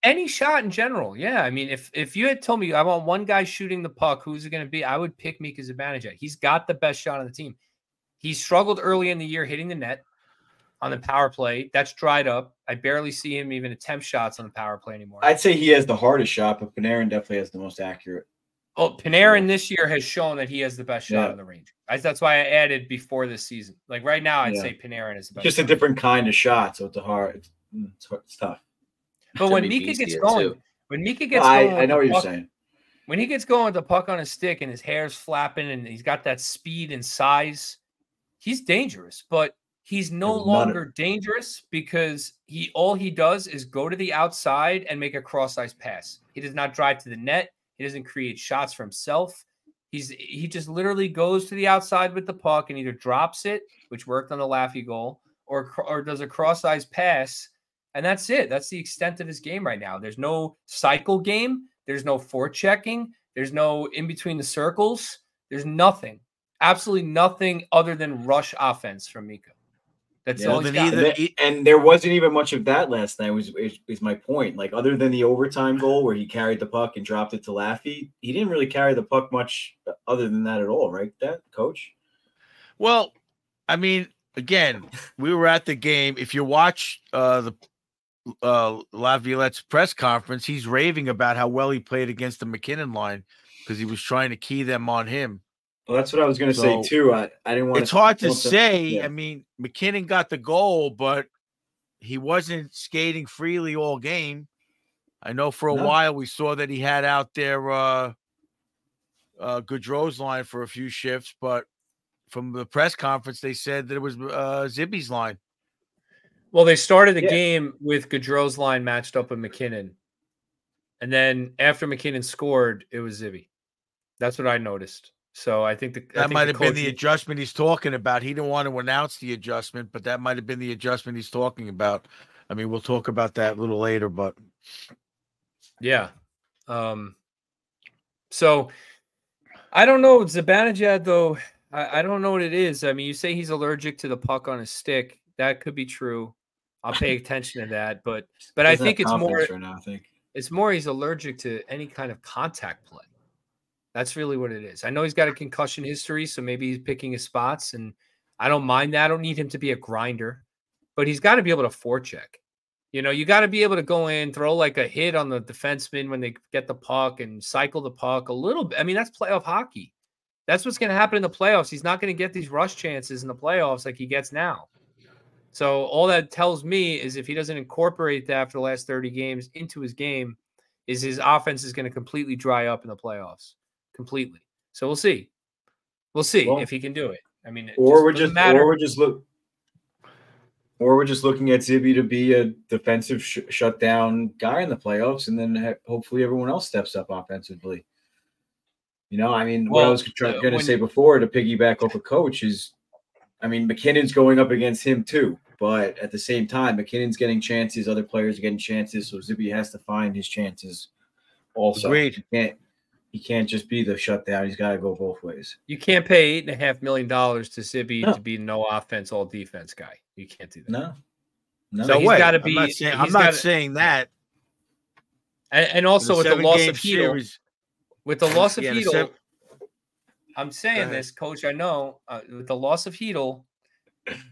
any shot in general. Yeah. I mean, if you had told me I want one guy shooting the puck, who's it going to be? I would pick Mika Zibanejad. He's got the best shot on the team. He struggled early in the year hitting the net on the power play. That's dried up. I barely see him even attempt shots on the power play anymore. I'd say he has the hardest shot, but Panarin definitely has the most accurate. Oh, Panarin this year has shown that he has the best shot in the range. That's why I added before this season. Like right now, I'd say Panarin is the best. Just a different kind of shot, so it's tough. But when Mika gets going, I know what you're saying. When he gets going with the puck on his stick and his hair's flapping and he's got that speed and size, he's dangerous. But he's no longer dangerous because all he does is go to the outside and make a cross-ice pass. He does not drive to the net. He doesn't create shots for himself. He just literally goes to the outside with the puck and either drops it, which worked on the Laffy goal, or does a cross-ice pass, and that's it. That's the extent of his game right now. There's no cycle game. There's no forechecking. There's no in between the circles. There's nothing. Absolutely nothing other than rush offense from Mika. That's all he's got. And there wasn't even much of that last night, is my point. Like, other than the overtime goal where he carried the puck and dropped it to Laffy, he didn't really carry the puck much other than that at all, right, Coach? Well, I mean, again, we were at the game. If you watch the Laviolette's press conference, he's raving about how well he played against the McKinnon line because he was trying to key them on him. Well, that's what I was going to say too. I didn't want. It's hard to say. Yeah. I mean, McKinnon got the goal, but he wasn't skating freely all game. I know for a while we saw that he had out there Gaudreau's line for a few shifts, but from the press conference they said that it was Zibby's line. Well, they started the game with Gaudreau's line matched up with McKinnon, and then after McKinnon scored, it was Zibby. That's what I noticed. So I think that might have been the adjustment he's talking about. He didn't want to announce the adjustment, but that might have been the adjustment he's talking about. I mean, we'll talk about that a little later, but yeah. So I don't know. Zibanejad, though, I don't know what it is. I mean, you say he's allergic to the puck on his stick. That could be true. I'll pay attention to that. But I think it's more right now, I think it's more he's allergic to any kind of contact play. That's really what it is. I know he's got a concussion history, so maybe he's picking his spots, and I don't mind that. I don't need him to be a grinder, but he's got to be able to forecheck. You know, you got to be able to go in, throw like a hit on the defenseman when they get the puck and cycle the puck a little bit. I mean, that's playoff hockey. That's what's going to happen in the playoffs. He's not going to get these rush chances in the playoffs like he gets now. So all that tells me is if he doesn't incorporate that for the last 30 games into his game, is his offense is going to completely dry up in the playoffs. Completely. So we'll see. We'll see if he can do it. I mean, we're just looking at Zibby to be a defensive shutdown guy in the playoffs, and then hopefully everyone else steps up offensively. You know, I mean, what I was going to say before to piggyback off a coach is, I mean, McKinnon's going up against him too, but at the same time, McKinnon's getting chances, other players are getting chances, so Zibby has to find his chances also. Agreed. He can't just be the shutdown. He's got to go both ways. You can't pay $8.5 million to Zibby to be no offense, all defense guy. You can't do that. No. So he's got to be. I'm not saying that. And also with the loss of Hedl, I'm saying this, Coach. I know with the loss of Hedl,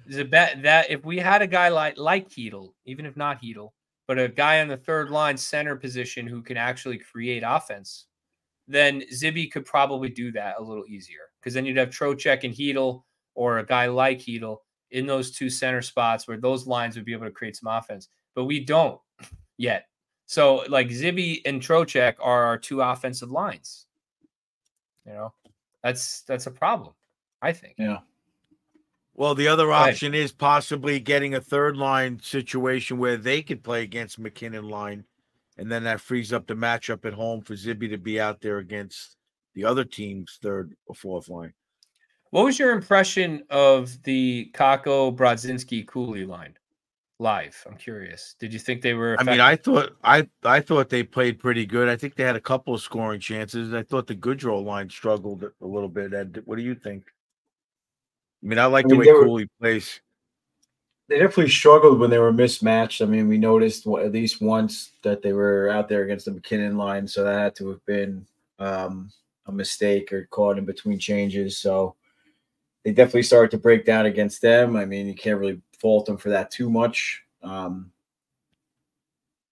there's a bet that if we had a guy like Hedl, even if not Hedl, but a guy on the third line center position who can actually create offense, then Zibby could probably do that a little easier because then you'd have Trocheck and Hedl or a guy like Hedl in those two center spots where those lines would be able to create some offense. But we don't yet. So like Zibby and Trocheck are our two offensive lines. You know, that's a problem, I think. Yeah. Well, the other option is possibly getting a third line situation where they could play against McKinnon line. And then that frees up the matchup at home for Zibby to be out there against the other team's third or fourth line. What was your impression of the Kakko, Brodzinski, Cooley line live? I'm curious. Did you think they were effective? I mean, I thought they played pretty good. I think they had a couple of scoring chances. I thought the Gaudreau line struggled a little bit. Ed, what do you think? I mean, I like the way Cooley plays. They definitely struggled when they were mismatched. I mean, we noticed at least once that they were out there against the McKinnon line, so that had to have been a mistake or caught in between changes. So they definitely started to break down against them. I mean, you can't really fault them for that too much.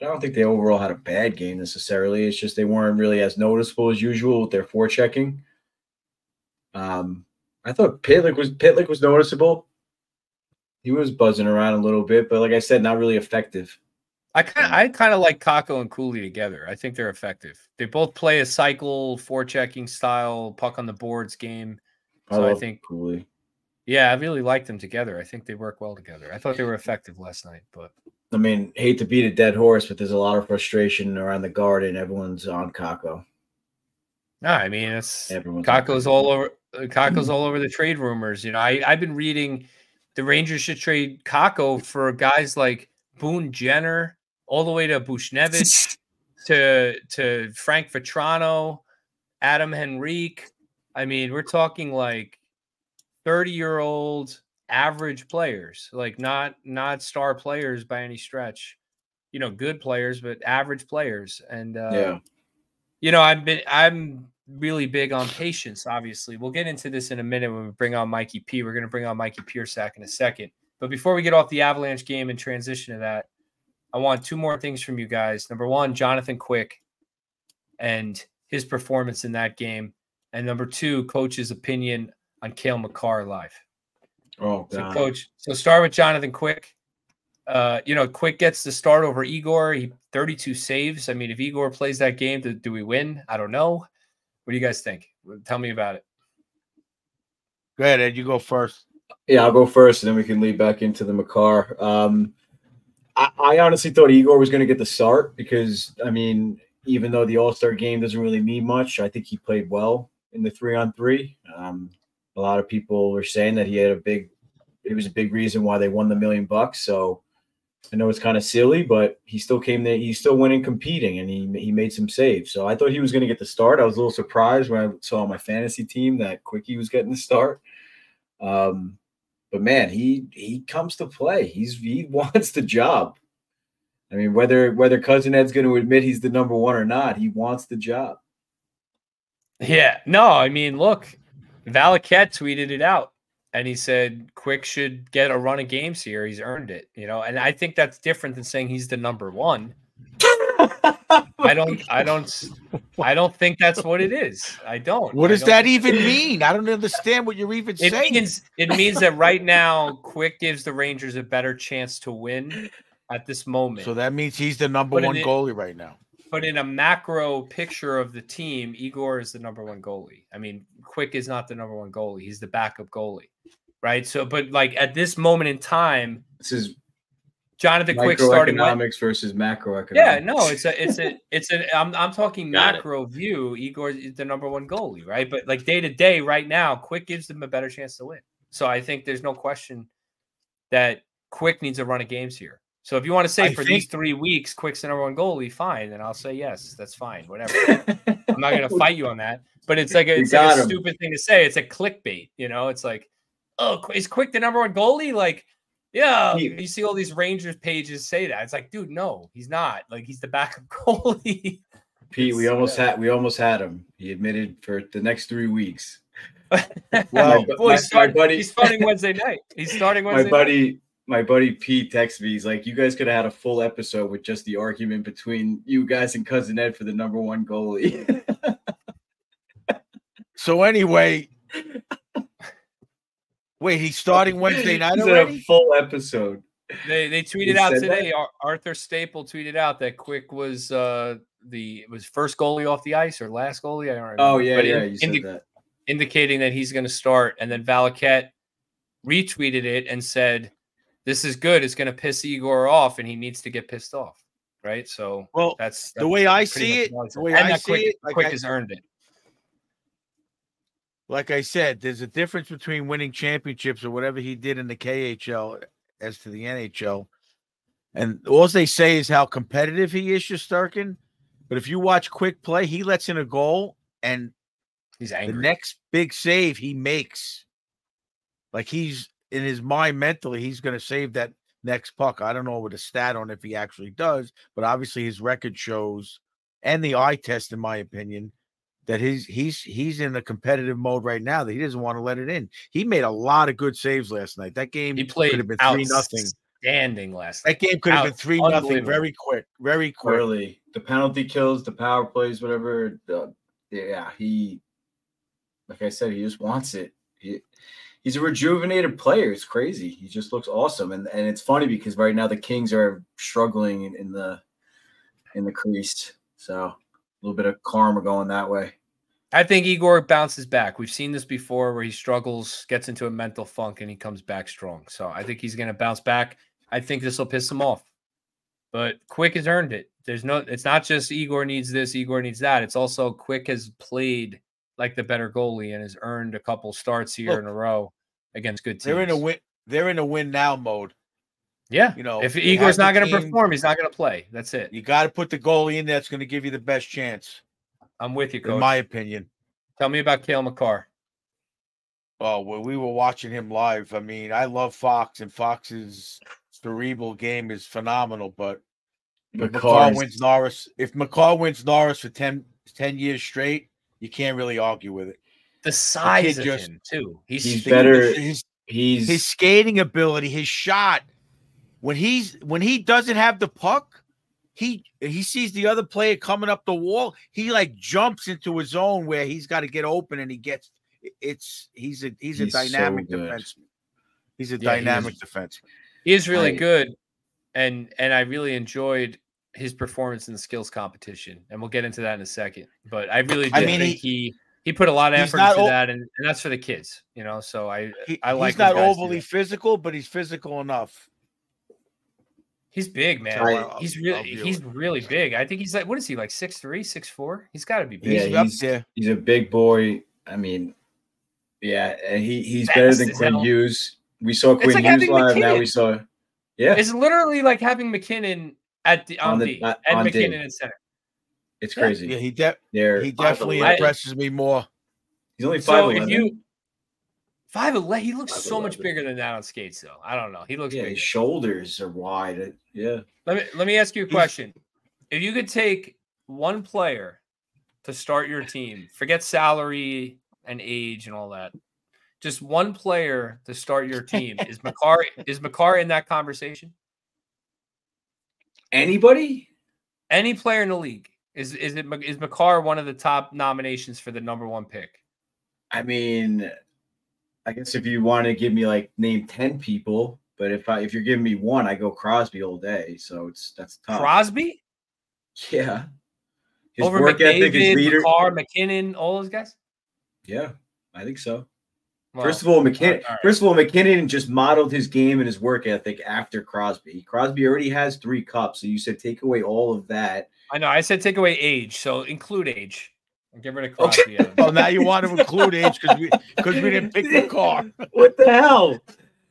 I don't think they overall had a bad game necessarily. It's just they weren't really as noticeable as usual with their forechecking. I thought Pitlick was noticeable. He was buzzing around a little bit, but like I said, not really effective. I kind of like Kakko and Cooley together. I think they're effective. They both play a cycle forechecking style puck on the boards game. So I think Cooley. Yeah, I really like them together. I think they work well together. I thought they were effective last night, but I mean, hate to beat a dead horse, but there's a lot of frustration around the Garden. Everyone's on Kakko. No, I mean Kakko's all over. Kakko's all over the trade rumors. You know, I've been reading the Rangers should trade Kakko for guys like Boone Jenner, all the way to Bushnevich, to Frank Vetrano, Adam Henrique. I mean, we're talking like 30-year-old average players, like not star players by any stretch. You know, good players, but average players. And you know, I'm really big on patience. Obviously, we'll get into this in a minute when we bring on Mikey P. We're going to bring on Mikey Piersack in a second. But before we get off the Avalanche game and transition to that, I want two more things from you guys. Number one, Jonathan Quick and his performance in that game. And number two, Coach's opinion on Cale Makar live. Oh, God. So, Coach, so start with Jonathan Quick. You know, Quick gets the start over Igor. He 32 saves. I mean, if Igor plays that game, do we win? I don't know. What do you guys think? Tell me about it. Go ahead, Ed. You go first. Yeah, I'll go first, and then we can lead back into the Makar. I honestly thought Igor was going to get the start because, I mean, even though the All-Star game doesn't really mean much, I think he played well in the 3-on-3. A lot of people were saying that it was a big reason why they won the $1 million. So I know it's kind of silly, but he still came there. He still went in competing, and he made some saves. So I thought he was going to get the start. I was a little surprised when I saw on my fantasy team that Quickie was getting the start. But man, he comes to play. He wants the job. I mean, whether Cousin Ed's going to admit he's the number one or not, he wants the job. Yeah, no, I mean, look, Valaket tweeted it out, and he said Quick should get a run of games here. He's earned it, you know. And I think that's different than saying he's the number one. I don't think that's what it is. I don't. What does that even mean? I don't understand what you're even saying. It means that right now, Quick gives the Rangers a better chance to win at this moment. So that means he's the number one goalie right now. But in a macro picture of the team, Igor is the number one goalie. I mean, Quick is not the number one goalie. He's the backup goalie, right? So, but like at this moment in time, this is Jonathan Quick starting microeconomics versus macroeconomics. Yeah, no, I'm talking macro view. Igor is the number one goalie, right? But like day to day, right now, Quick gives them a better chance to win. So I think there's no question that Quick needs a run of games here. So if you want to say these 3 weeks, Quick's the number one goalie, fine. Then I'll say yes, that's fine, whatever. I'm not going to fight you on that. But it's like a stupid thing to say. It's a clickbait, you know. It's like, oh, is Quick the number one goalie? Like, yeah, you see all these Rangers pages say that. It's like, dude, no, he's not. Like, he's the backup goalie. Pete, we almost had him. He admitted for the next 3 weeks. Well, he's starting Wednesday night. He's starting Wednesday night. My buddy Pete texted me. He's like, you guys could have had a full episode with just the argument between you guys and Cousin Ed for the number one goalie. So anyway, wait, he's starting Wednesday night already? A full episode. They tweeted out today. Arthur Staple tweeted out that Quick was first goalie off the ice or last goalie. I don't remember. Oh yeah, you said that. Indicating that he's going to start, and then Valaket retweeted it and said, "This is good. It's going to piss Igor off, and he needs to get pissed off." Right. So, that's the way I see it. The way I see it, Quick has earned it. Like I said, there's a difference between winning championships or whatever he did in the KHL as to the NHL. And all they say is how competitive he is, Shesterkin. But if you watch Quick play, he lets in a goal, and he's angry. The next big save he makes, like he's in his mind mentally, he's going to save that next puck. I don't know what a stat on if he actually does, but obviously his record shows, and the eye test, in my opinion, that he's in a competitive mode right now that he doesn't want to let it in. He made a lot of good saves last night. That game he played could have been 3-0. outstanding last That game could have been 3-0 very quick, very quick. Early. The penalty kills, the power plays, whatever. He, like I said, he just wants it. He's a rejuvenated player. It's crazy. He just looks awesome. And it's funny because right now the Kings are struggling in the crease. So a little bit of karma going that way. I think Igor bounces back. We've seen this before where he struggles, gets into a mental funk, and he comes back strong. So I think he's going to bounce back. I think this will piss him off. But Quick has earned it. It's not just Igor needs this, Igor needs that. It's also Quick has played like the better goalie and has earned a couple starts here in a row against good teams. They're in a win now mode. Yeah. You know, if Igor's not going to perform, he's not going to play. That's it. You got to put the goalie in there that's going to give you the best chance. I'm with you, Coach. In my opinion. Tell me about Cale Makar. Oh, well, we were watching him live. I mean, I love Fox, and Fox's cerebral game is phenomenal. But if Makar wins Norris for 10 years straight, you can't really argue with it. The size of him, too. He's better. His skating ability, his shot. When he doesn't have the puck, he sees the other player coming up the wall. He like jumps into his zone where he's got to get open, and he's a dynamic defenseman. He's a dynamic defenseman. He is really good, and I really enjoyed his performance in the skills competition, and we'll get into that in a second. But I really think he put a lot of effort into that, and that's for the kids, you know. So I like. He's not overly physical, but he's physical enough. He's big, man. He's really big. I think he's like, what is he, like 6'3", 6'4"? He's got to be big. Yeah, he's a big boy. I mean, yeah, and he's better than Quinn Hughes. We saw Quinn Hughes live. Now we saw, it's literally like having McKinnon on D and McKinnon in center. It's crazy. Yeah, he definitely impresses me more. He's only 5'11". 5'11". He looks so much bigger than that on skates, though. I don't know. He looks bigger. His shoulders are wide. Yeah. Let me ask you a question. If you could take one player to start your team, forget salary and age and all that, just one player to start your team, is Makar in that conversation? Anybody? Any player in the league. Is Makar one of the top nominations for the #1 pick? I mean, I guess if you want to give me name 10 people, but if you're giving me one, I go Crosby all day. So that's tough. Crosby? Yeah. His over work McDavid, ethic, his leader, Makar, McKinnon, all those guys. Yeah, I think so. Well, First of all, McKinnon just modeled his game and his work ethic after Crosby. Crosby already has 3 cups, so you said take away all of that. I know. I said take away age, so include age. And get rid of Crosby. Oh, now you want to include age because we didn't pick the car. What the hell?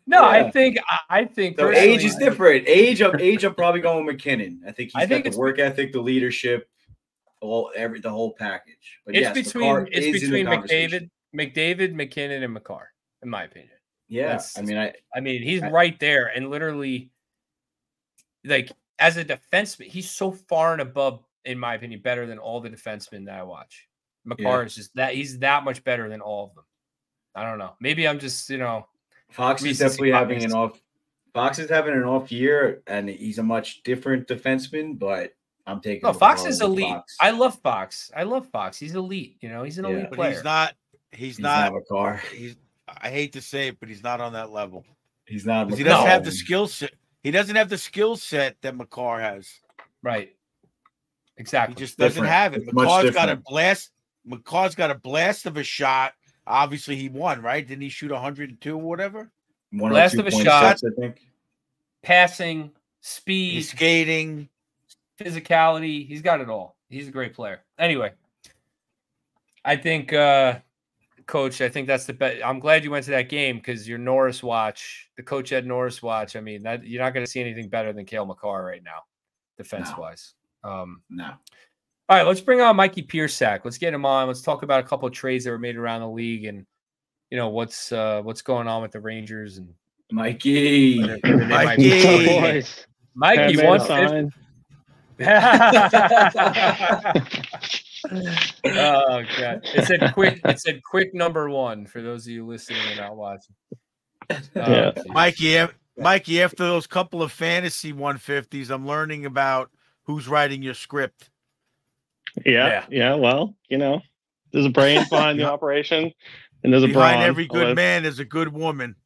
No, yeah. I think so age is different. Age, I'm probably going with McKinnon. I think he's got the work ethic, the leadership, the whole package. But it's between McDavid, McKinnon, and Makar, in my opinion. Yeah, I mean, he's right there, and literally, as a defenseman, he's so far and above, in my opinion, better than all the defensemen that I watch. Makar is just he's that much better than all of them. I don't know. Maybe I'm just, Fox is definitely having an off. Fox is having an off year, and he's a much different defenseman. But I'm taking. No, Fox is elite. Fox. I love Fox. He's elite. He's an elite player. He's not Makar. I hate to say it, but he's not on that level. He's not. He doesn't have the skill set. He doesn't have the skill set that Makar has. Right. Exactly. He just doesn't have it. Makar's got a blast. Makar's got a blast of a shot. Obviously, he won, right? Didn't he shoot 102 or whatever? Blast of a shot, I think. Passing, speed, he's skating, physicality. He's got it all. He's a great player. Anyway, I think, Coach, I think that's the best. I'm glad you went to that game because your Norris watch, the Coach Ed Norris watch. I mean, that you're not going to see anything better than Cale Makar right now, defense-wise. No. All right, let's bring on Mikey Piersack. Let's get him on. Let's talk about a couple of trades that were made around the league and what's going on with the Rangers and Mikey. Mikey 150. Oh god. It said quick #1 for those of you listening and not watching. Mikey, Mikey, after those couple of fantasy 150s, I'm learning about who's writing your script. Yeah. Well, there's a brains behind the operation, and there's a behind brawn. every good man is a good woman.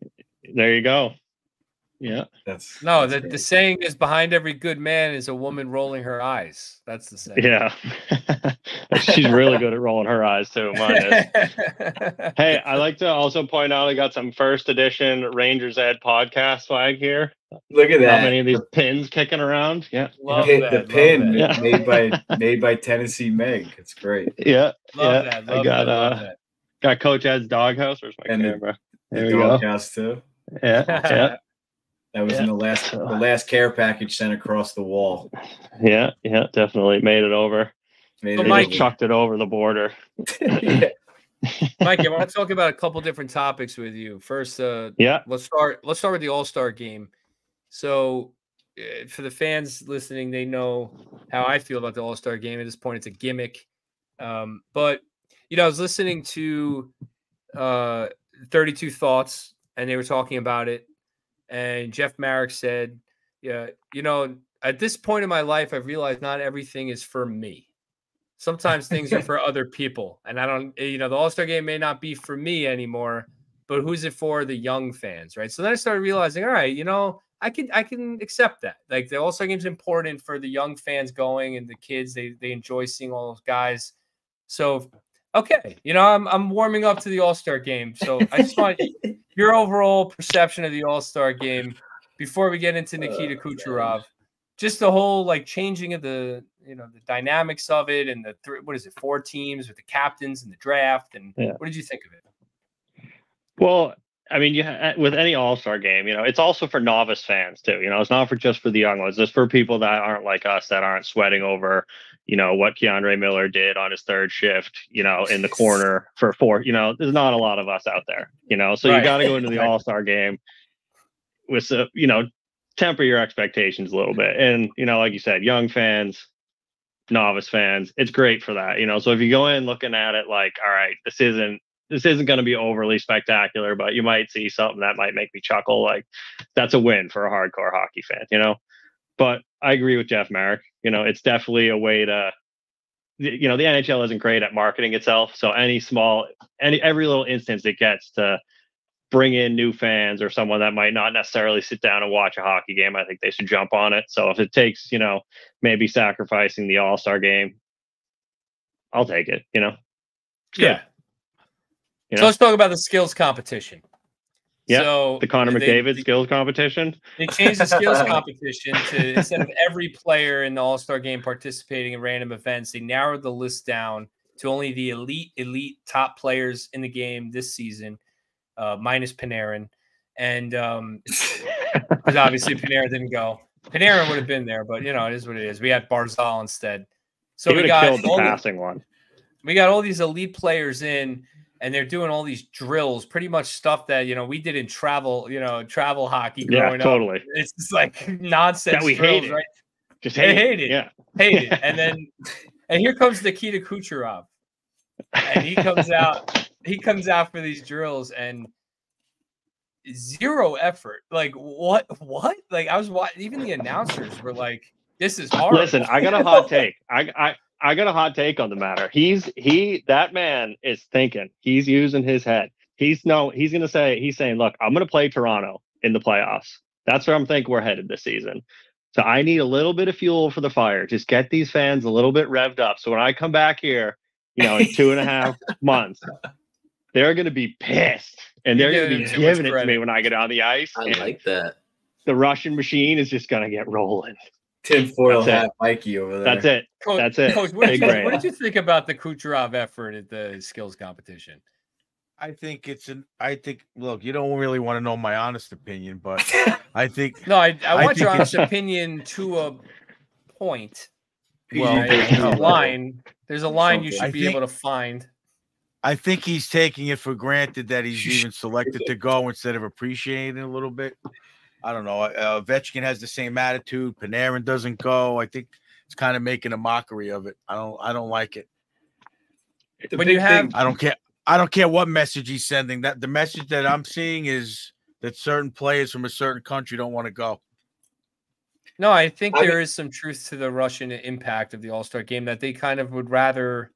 There you go. Yeah. The saying is behind every good man is a woman rolling her eyes. That's the saying. Yeah. She's really good at rolling her eyes too. Mine is. Hey, I like to also point out I got some first edition Rangers Ed podcast swag here. Look at that. How many of these pins kicking around? Yeah. The pin made by Tennessee Meg. It's great. Yeah. Love that. I got Coach Ed's doghouse. Where's my camera? There we go. Doghouse too. Yeah. That was in the last care package sent across the wall. Yeah, definitely made it over. Mike chucked it over the border. Mike, I want to talk about a couple different topics with you. First, let's start with the All-Star game. So, for the fans listening, they know how I feel about the All-Star game. At this point, it's a gimmick. But I was listening to 32 Thoughts, and they were talking about it. And Jeff Marek said, at this point in my life, I've realized not everything is for me. Sometimes things are for other people. And I don't, the All-Star game may not be for me anymore, but who's it for? The young fans, right? So then I started realizing, all right, I can accept that. Like the All-Star game is important for the young fans going and the kids. They enjoy seeing all those guys. So okay, I'm warming up to the All-Star game. So I just want your overall perception of the All-Star game before we get into Nikita Kucherov. Just the whole changing of the the dynamics of it and the 4 teams with the captains and the draft and what did you think of it? Well, I mean, with any All-Star game, it's also for novice fans too. It's not just for the young ones. It's for people that aren't like us, that aren't sweating over, what Keandre Miller did on his third shift, in the corner for 4. There's not a lot of us out there, So you got to go into the All-Star game with, temper your expectations a little bit. And, like you said, young fans, novice fans, it's great for that, So if you go in looking at it like, all right, this isn't going to be overly spectacular, but you might see something that might make me chuckle. Like that's a win for a hardcore hockey fan, But I agree with Jeff Marek. It's definitely a way to, the NHL isn't great at marketing itself. So every little instance it gets to bring in new fans or someone that might not necessarily sit down and watch a hockey game, I think they should jump on it. So if it takes, maybe sacrificing the All-Star game, I'll take it, Yeah. So let's talk about the skills competition. Yeah, so the Connor McDavid skills competition. They changed the skills competition to, instead of every player in the All-Star game participating in random events, they narrowed the list down to only the elite top players in the game this season, minus Panarin. And because obviously Panarin didn't go. Panarin would have been there, but it is what it is. We had Barzal instead. So we got killed the passing one. We got all these elite players in. And they're doing all these drills, pretty much stuff that, we did in travel hockey growing up. Totally. It's just like nonsense that we drills, hate right? Just hate it. Yeah. Hate it. And here comes Nikita Kucherov. And he comes out for these drills and zero effort. Like what? Like I was watching, even the announcers were like, this is hard. Listen, I got a hot take. I got a hot take on the matter. That man is thinking. He's using his head. He's saying, look, I'm going to play Toronto in the playoffs. That's where I'm thinking we're headed this season. So I need a little bit of fuel for the fire. Just get these fans a little bit revved up. So when I come back here, in 2.5 months, they're going to be pissed and they're going to be giving it to me when I get on the ice. I like that. The Russian machine is just going to get rolling. Tinfoil hat Mikey over there. That's it. That's it. Coach, what did you think about the Kucherov effort at the skills competition? I think look, you don't really want to know my honest opinion, but I think no, I want your honest opinion to a point. Well, there's a line you should be able to find. I think he's taking it for granted that he's even selected to go instead of appreciating it a little bit. I don't know. Ovechkin has the same attitude. Panarin doesn't go. I think it's kind of making a mockery of it. I don't like it. When you have, I don't care what message he's sending. That the message that I'm seeing is that certain players from a certain country don't want to go. No, I think there is some truth to the Russian impact of the All-Star game, that they kind of would rather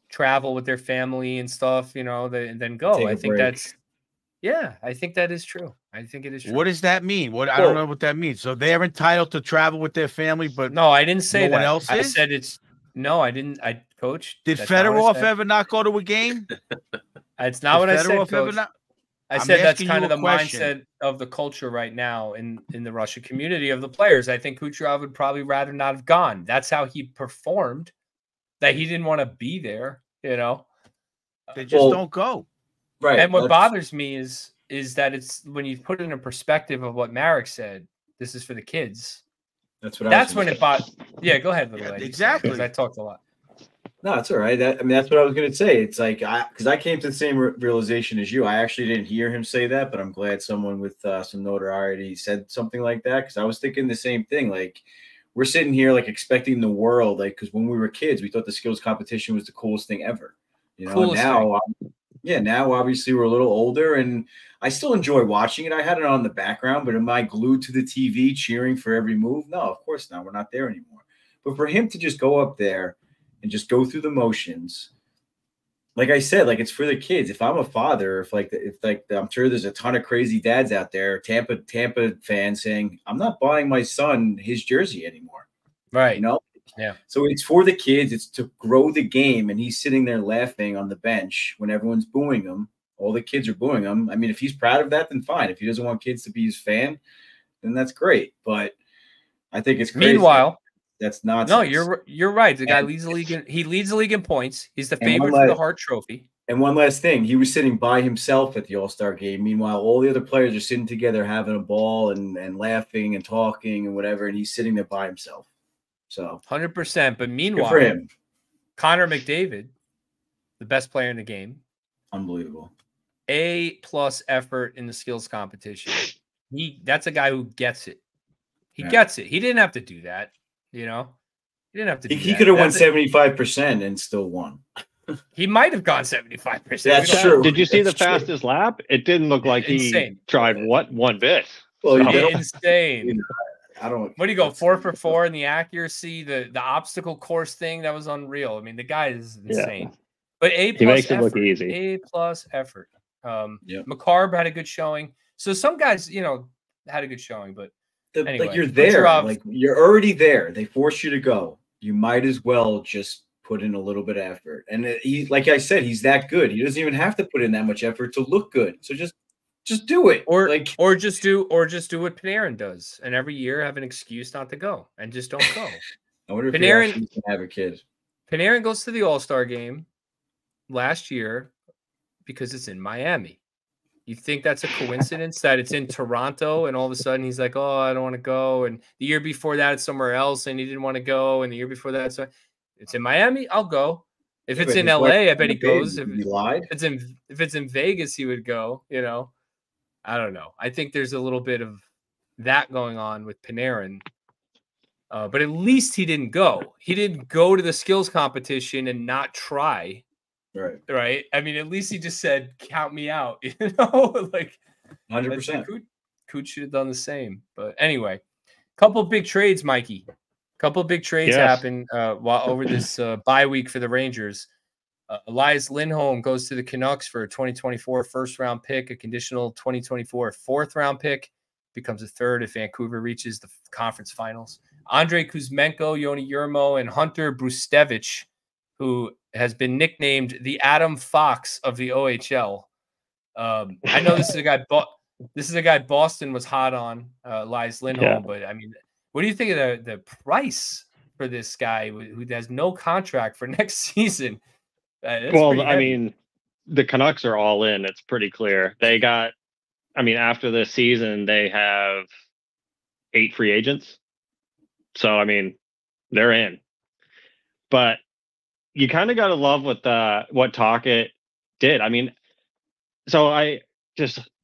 travel with their family and stuff, than go. I think I think that is true. I think it is true. What does that mean? I don't know what that means. So they're entitled to travel with their family, but no, I didn't say no that. one else I is? said I didn't. Coach. Did Fedorov ever not go to a game? It's not what I said, Coach. I said that's kind of the mindset of the culture right now in the Russian community of the players. I think Kucherov would probably rather not have gone. That's how he performed, that he didn't want to be there, They just don't go. Right. And what bothers me is that it's when you put it in a perspective of what Marek said, this is for the kids. That's when it bought. Yeah, go ahead, little lady. Exactly. Because I talked a lot. No, it's all right. That's what I was going to say. It's like because I came to the same realization as you. I actually didn't hear him say that, but I'm glad someone with some notoriety said something like that, because I was thinking the same thing. Like, we're sitting here like expecting the world, like, because when we were kids, we thought the skills competition was the coolest thing ever. Now obviously we're a little older, and I still enjoy watching it. I had it on the background, but am I glued to the TV cheering for every move? No, of course not. We're not there anymore. But for him to just go up there and just go through the motions, like I said, like, it's for the kids. If I'm a father, if I'm sure there's a ton of crazy dads out there, Tampa fans saying, I'm not buying my son his jersey anymore. Right. Yeah. So it's for the kids. It's to grow the game. And he's sitting there laughing on the bench when everyone's booing him. All the kids are booing him. I mean, if he's proud of that, then fine. If he doesn't want kids to be his fan, then that's great. But I think it's crazy. Meanwhile, that's nonsense. No, you're right. The guy leads the league. He leads the league in points. He's the favorite for the Hart Trophy. And one last thing, he was sitting by himself at the All-Star game. Meanwhile, all the other players are sitting together having a ball and laughing and talking and whatever, and he's sitting there by himself. So 100%. But meanwhile, for him, Connor McDavid, the best player in the game, unbelievable. A+ effort in the skills competition. That's a guy who gets it. He gets it. He didn't have to do that. He didn't have to. He could have won 75% and still won. He might have gone 75%. That's true. Did you see the fastest lap? It didn't look like he tried one bit. Well, insane. I don't. What do you go 4 for 4 in the accuracy? The obstacle course thing, that was unreal. I mean, the guy is insane. Yeah. But A+ he makes effort, it look easy. A+ effort. McCarb had a good showing. So some guys, had a good showing, but. Anyway, like, you're there, like, you're already there. They force you to go. You might as well just put in a little bit of effort. And he, like I said, he's that good. He doesn't even have to put in that much effort to look good. So just do it, or just do what Panarin does, and every year have an excuse not to go and just don't go. I wonder if Panarin can have a kid. Panarin goes to the All-Star game last year because it's in Miami. You think that's a coincidence that it's in Toronto and all of a sudden he's like, oh, I don't want to go. And the year before that, it's somewhere else and he didn't want to go. And the year before that, it's in Miami, I'll go. If it's in LA, I bet he goes. If it's in Vegas, he would go, I don't know. I think there's a little bit of that going on with Panarin. But at least he didn't go. He didn't go to the skills competition and not try. Right. I mean, at least he just said, count me out, like 100%. Cooch should have done the same. But anyway, couple big trades, Mikey. Couple big trades happened while over this bye week for the Rangers. Elias Lindholm goes to the Canucks for a 2024 first-round pick, a conditional 2024 fourth-round pick, becomes a third if Vancouver reaches the conference finals. Andrei Kuzmenko, Yoni Yermo, and Hunter Brustevich, who has been nicknamed the Adam Fox of the OHL. I know this is a guy. This is a guy Boston was hot on, Elias Lindholm. But I mean, what do you think of the price for this guy who has no contract for next season? Well, I mean, the Canucks are all in. It's pretty clear. They got. I mean, after this season, they have 8 free agents. So I mean, they're in. But you kind of got to love what Tocchet did. I mean, so let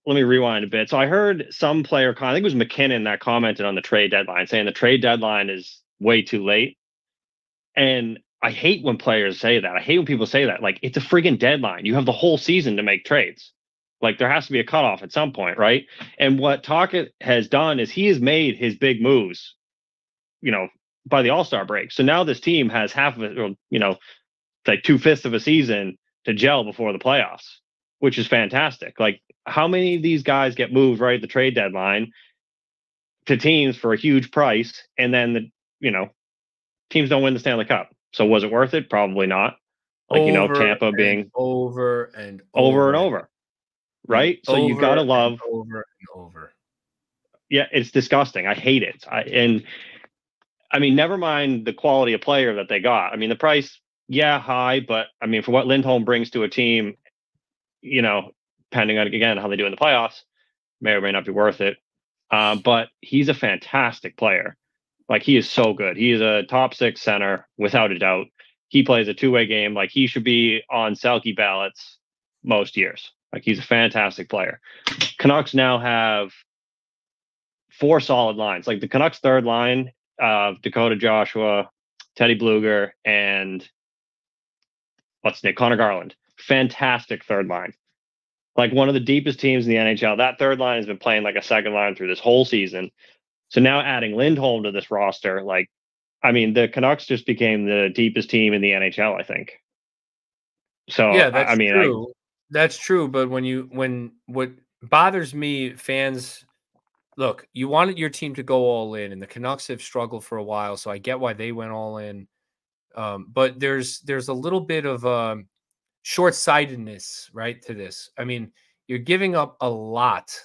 me rewind a bit. So I heard some player, I think it was McKinnon, that commented on the trade deadline, saying the trade deadline is way too late. And I hate when players say that. I hate when people say that. Like, it's a friggin' deadline. You have the whole season to make trades. Like there has to be a cutoff at some point, right? And what Tocchet has done is he has made his big moves, by the All-Star break. So now this team has half of it, or, like 2/5 of a season to gel before the playoffs, which is fantastic. Like how many of these guys get moved right at the trade deadline to teams for a huge price, and then teams don't win the Stanley Cup? So was it worth it? Probably not. Like Tampa being over and over, right? So you gotta love over and over. Yeah, it's disgusting. I hate it. I mean, never mind the quality of player that they got. I mean, the price, high, but I mean, for what Lindholm brings to a team, depending on again how they do in the playoffs, may or may not be worth it. But he's a fantastic player. Like he is so good. He is a top 6 center without a doubt. He plays a two-way game. Like he should be on Selke ballots most years. Like he's a fantastic player. Canucks now have 4 solid lines. Like the Canucks third line, Dakota Joshua, Teddy Bluger, and Connor Garland. Fantastic third line. Like one of the deepest teams in the NHL. That third line has been playing like a second line through this whole season. So now adding Lindholm to this roster, the Canucks just became the deepest team in the NHL, I think. So yeah, that's true. That's true. But what bothers me, fans, look, you wanted your team to go all in, and the Canucks have struggled for a while, so I get why they went all in. But there's a little bit of short-sightedness, right, to this. I mean, you're giving up a lot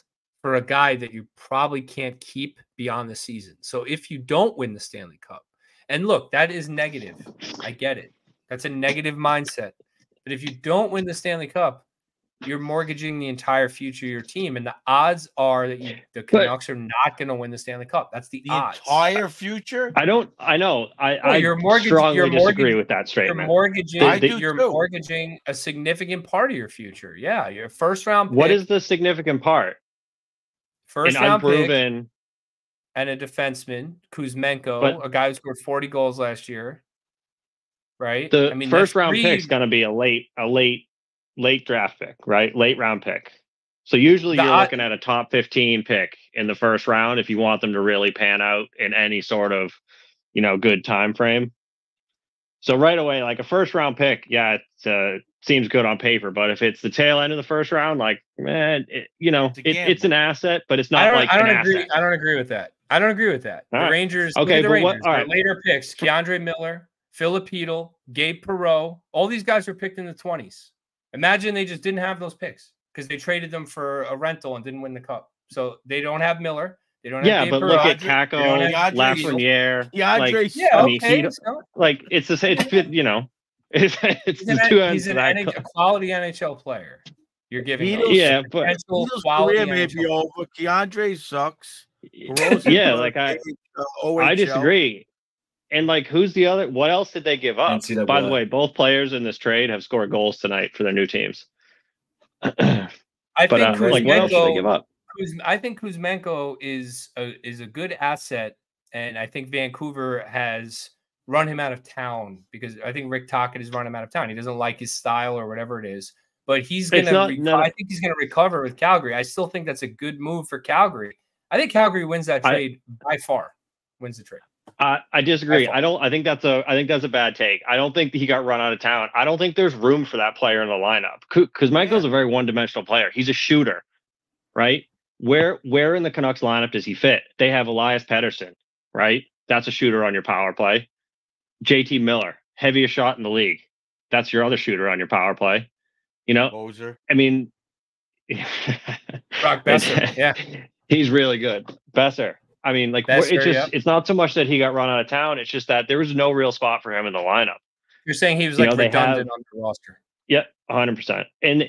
for a guy that you probably can't keep beyond the season. So if you don't win the Stanley Cup, and look, that is negative. I get it. That's a negative mindset. But if you don't win the Stanley Cup, you're mortgaging the entire future of your team, and the odds are that the Canucks are not going to win the Stanley Cup. That's the odds. Entire future? I know. I strongly disagree with that statement. You're mortgaging a significant part of your future. Yeah, your first round pick. What is the significant part? First round pick and a defenseman, Kuzmenko, a guy who scored 40 goals last year. Right. The first round pick is going to be a late draft pick, right? Late round pick. So usually you're looking at a top 15 pick in the first round if you want them to really pan out in any sort of, good time frame. So right away, like a first round pick, it seems good on paper, but if it's the tail end of the first round, it's an asset, but it's not I don't agree with that. The Rangers, okay, the Rangers, later picks, Keandre Miller, Filipino, Gabe Perreault, all these guys were picked in the 20s. Imagine they just didn't have those picks because they traded them for a rental and didn't win the cup. So they don't have Miller. They don't have Gabe Perreault. Look at Kako, Lafreniere. It's the same. It's the two ends. He's a quality NHL player. You're giving him. Yeah, but quality may be over. Keandre sucks. I disagree. And who's the other? What else did they give up? By the way, both players in this trade have scored goals tonight for their new teams. I think what else did they give up? I think Kuzmenko is a good asset, and I think Vancouver has run him out of town because I think Rick Tocchet has run him out of town. He doesn't like his style or whatever it is. But he's gonna. I think he's gonna recover with Calgary. I still think that's a good move for Calgary. I think Calgary wins that trade by far. Wins the trade. I disagree. I think that's a bad take. I don't think he got run out of town. I don't think there's room for that player in the lineup. Because Michael's a very one-dimensional player. He's a shooter, right? Where in the Canucks lineup does he fit? They have Elias Pettersson, right? That's a shooter on your power play. JT Miller, heaviest shot in the league. That's your other shooter on your power play. Bozer. I mean, Brock Besser, yeah, he's really good. Besser. I mean, Besser, it's not so much that he got run out of town. It's just that there was no real spot for him in the lineup. You're saying he was redundant on the roster. Yeah, 100%. And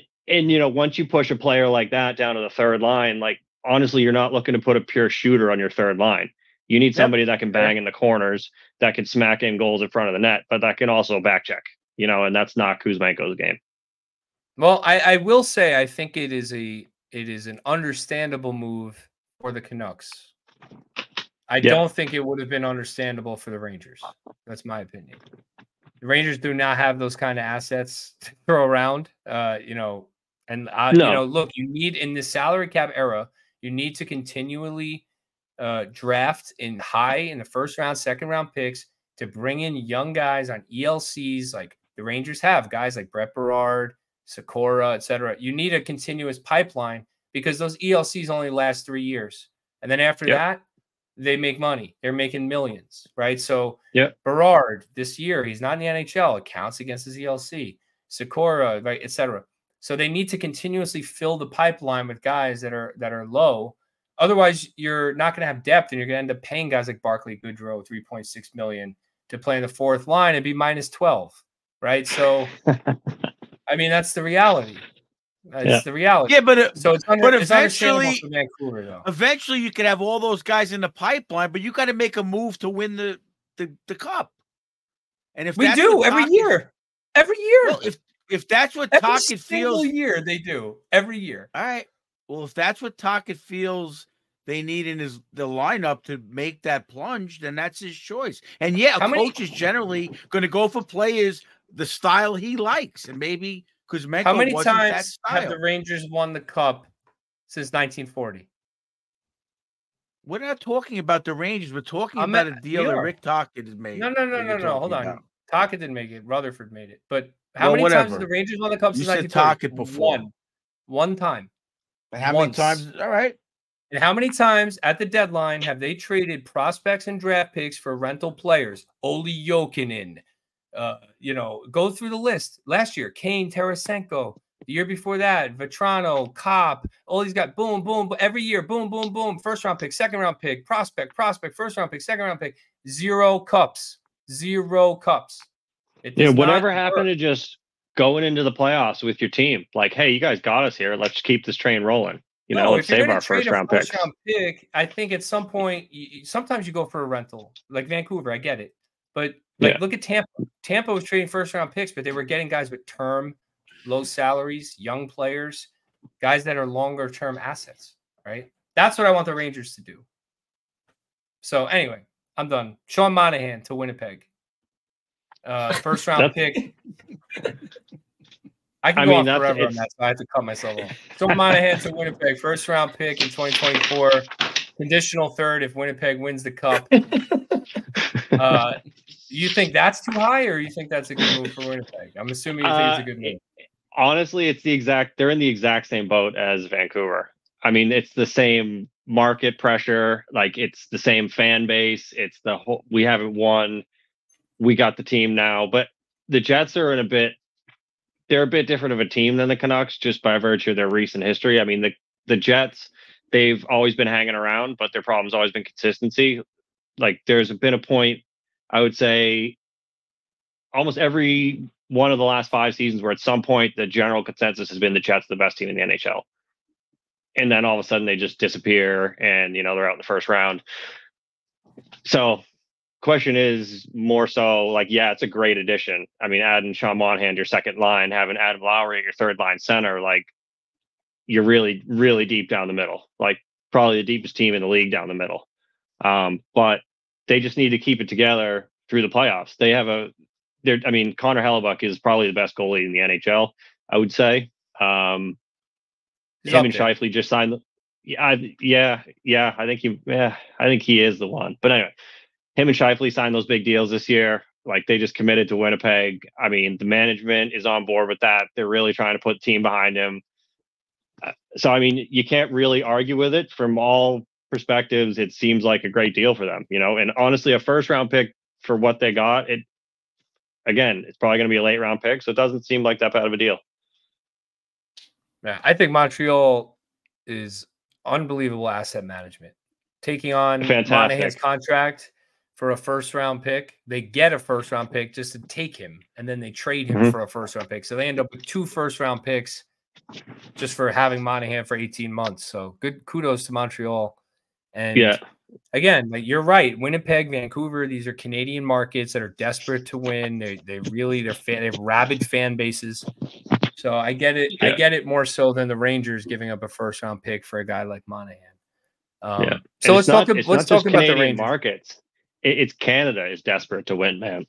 once you push a player like that down to the third line, honestly, you're not looking to put a pure shooter on your third line. You need somebody that can bang in the corners, that can smack in goals in front of the net, but that can also back check, and that's not Kuzmenko's game. Well, I will say I think it is an understandable move for the Canucks. I don't think it would have been understandable for the Rangers. That's my opinion. The Rangers do not have those kind of assets to throw around. And No. look, you need in the salary cap era, you need to continually draft in the first round, second round picks to bring in young guys on ELCs like the Rangers have, guys like Brett Berard, Sikora, etc. You need a continuous pipeline because those ELCs only last 3 years. And then after that, they make money. They're making millions, right? So Berard this year, he's not in the NHL. It counts against his ELC. Sikora, right, etc. So they need to continuously fill the pipeline with guys that are low. Otherwise, you're not going to have depth, and you're going to end up paying guys like Barclay Goodrow $3.6 million to play in the fourth line and be minus 12, right? So, I mean, that's the reality. That's the reality. Yeah, but eventually, for Vancouver, though. Eventually, you could have all those guys in the pipeline, but you got to make a move to win the cup. And if we do every year, well, if that's what Tocchet feels, every year they do every year. All right. Well, if that's what Tocchet feels they need in the lineup to make that plunge, then that's his choice. And a coach is generally going to go for players the style he likes, and maybe Kuzmenko how many wasn't times that style. have the Rangers won the cup since 1940? We're not talking about the Rangers. We're talking about a deal that Rick Tocchet has made. No. Hold on. About. Tocchet didn't make it. Rutherford made it. But how many times have the Rangers won the cup since 1940? Tocchet before. One time. And how many times? All right. And how many times at the deadline have they traded prospects and draft picks for rental players? Olli Jokinen. Go through the list. Last year, Kane, Tarasenko. The year before that, Vetrano, Kopp. All these guys, boom, boom. Every year, boom, boom, boom. First round pick, second round pick, prospect, first round pick, second round pick. 0 cups. 0 cups. Whatever happened to just going into the playoffs with your team? Like, hey, you guys got us here. Let's keep this train rolling. Let's save our first round pick. I think at some point, sometimes you go for a rental. Like Vancouver, I get it. But look at Tampa. Tampa was trading first round picks, but they were getting guys with term, low salaries, young players, guys that are longer term assets, right? That's what I want the Rangers to do. So anyway, I'm done. Sean Monahan to Winnipeg. First round pick. I can go on forever on that, so I have to cut myself off. Sean Monahan to Winnipeg. First round pick in 2024. Conditional third if Winnipeg wins the cup. You think that's too high, or you think that's a good move for Winnipeg? I'm assuming you think it's a good move. Honestly, they're in the exact same boat as Vancouver. I mean, it's the same market pressure. Like, it's the same fan base. It's the whole, we haven't won. We got the team now. But the Jets are they're a bit different of a team than the Canucks, just by virtue of their recent history. I mean, the Jets, they've always been hanging around, but their problem's always been consistency. Like, there's been a point, I would say, almost every one of the last 5 seasons where at some point the general consensus has been the Jets are the best team in the NHL. And then all of a sudden they just disappear and, they're out in the first round. So question is more so like, it's a great addition. I mean, adding Sean Monahan to your second line, having Adam Lowry at your third line center, like, you're really, really deep down the middle, like probably the deepest team in the league down the middle. But they just need to keep it together through the playoffs. Connor Hellebuck is probably the best goalie in the NHL, I would say. Him and Scheifele just signed. I think he is the one. But anyway, him and Scheifele signed those big deals this year. Like, they just committed to Winnipeg. I mean, the management is on board with that. They're really trying to put the team behind him. So, I mean, you can't really argue with it. From all perspectives, it seems like a great deal for them, and honestly, a first round pick for what they got, it's probably going to be a late round pick. So it doesn't seem like that bad of a deal. Yeah, I think Montreal is unbelievable asset management. Taking on Monahan's contract for a first round pick. They get a first round pick just to take him, and then they trade him for a first round pick. So they end up with 2 first round picks just for having Monahan for 18 months. So good kudos to Montreal. And again, like, you're right. Winnipeg, Vancouver, these are Canadian markets that are desperate to win. They have rabid fan bases. So I get it. I get it more so than the Rangers giving up a first round pick for a guy like Monahan. So let's talk about the Rangers markets. It's Canada is desperate to win, man.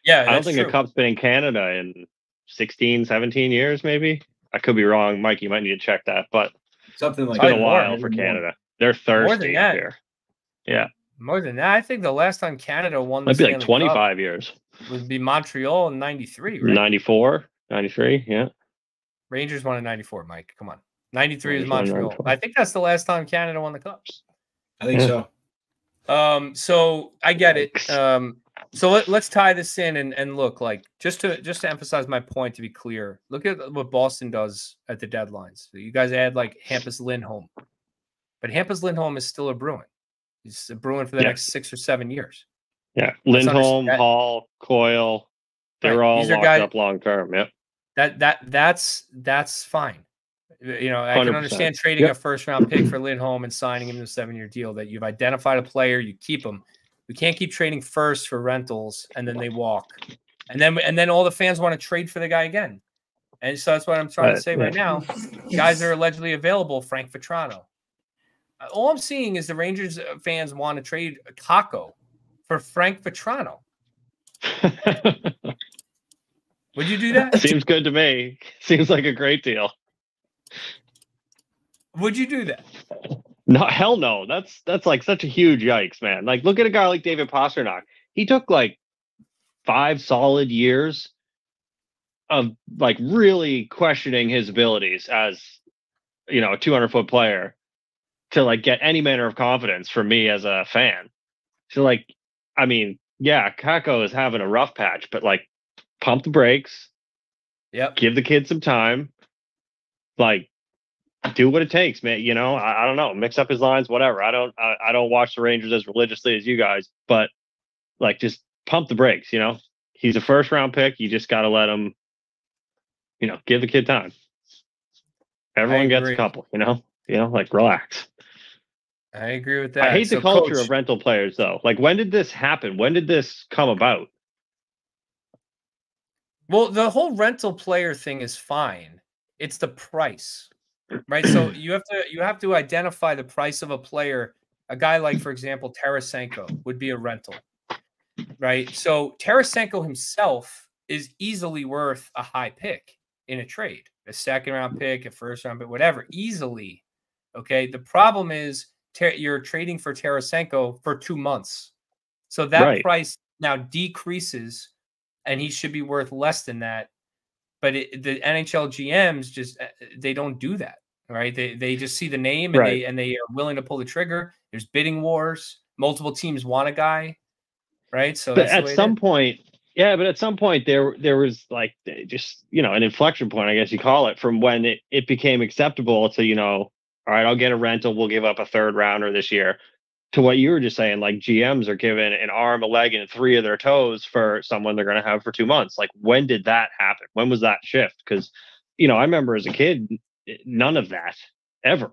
Yeah, I don't think a cup's been in Canada in 16, 17 years, maybe. I could be wrong. Mike, you might need to check that, but Something like it's been that. a while for Canada. They're thirsty here. Yeah. More than that. I think the last time Canada won the Might be like Stanley 25 Cup years. would be Montreal in 93, right? 94, 93, yeah. Rangers won in 94, Mike. Come on. 93 is 94, Montreal. 94. I think that's the last time Canada won the Cup. I think so. So I get it. So let's tie this in and look, like, just to emphasize my point, to be clear, look at what Boston does at the deadlines. So you guys add like Hampus Lindholm, but Hampus Lindholm is still a Bruin. He's a Bruin for the next 6 or 7 years. Yeah, Lindholm, Hall, Coyle, they're all locked up long term. Yep. That's fine. You know, I 100%. Can understand trading a first-round pick for Lindholm and signing him to a 7-year deal. That you've identified a player, you keep him. We can't keep trading first for rentals and then they walk, and then all the fans want to trade for the guy again. And so that's what I'm trying to say right now. Guys are allegedly available. Frank Vetrano. All I'm seeing is the Rangers fans want to trade Kakko for Frank Vetrano. Would you do that? Seems good to me. Seems like a great deal. Would you do that? No, hell no. That's like such a huge yikes, man. Like, look at a guy like David Pastrnak. He took like 5 solid years of like really questioning his abilities as, you know, a 200-foot player to like get any manner of confidence from me as a fan. So like, I mean, yeah, Kakko is having a rough patch, but like, pump the brakes. Yep. Give the kid some time. Like, do what it takes, man. You know, I don't know. Mix up his lines, whatever. I don't watch the Rangers as religiously as you guys, but like, just pump the brakes. You know, he's a first-round pick. You just got to let him, you know, give the kid time. Everyone gets a couple. You know, like, relax. I agree with that. I hate the culture of rental players, though. Like, when did this happen? When did this come about? Well, the whole rental player thing is fine. It's the price, right? So you have to identify the price of a player. A guy like, for example, Tarasenko would be a rental, right? So Tarasenko himself is easily worth a high pick in a trade, a second-round pick, a first-round pick, whatever, easily. Okay. The problem is you're trading for Tarasenko for 2 months, so that price now decreases, and he should be worth less than that. But the NHL GMs just they don't do that, right? They just see the name and they are willing to pull the trigger. There's bidding wars. Multiple teams want a guy, right? So but at some point, but at some point there was like just, you know, an inflection point, I guess you call it, from when it became acceptable to, you know, all right, I'll get a rental. We'll give up a 3rd rounder this year, to what you were just saying, like GMs are giving an arm, a leg, and 3 of their toes for someone they're going to have for 2 months. Like, when did that happen? When was that shift? Because, you know, I remember as a kid, none of that ever.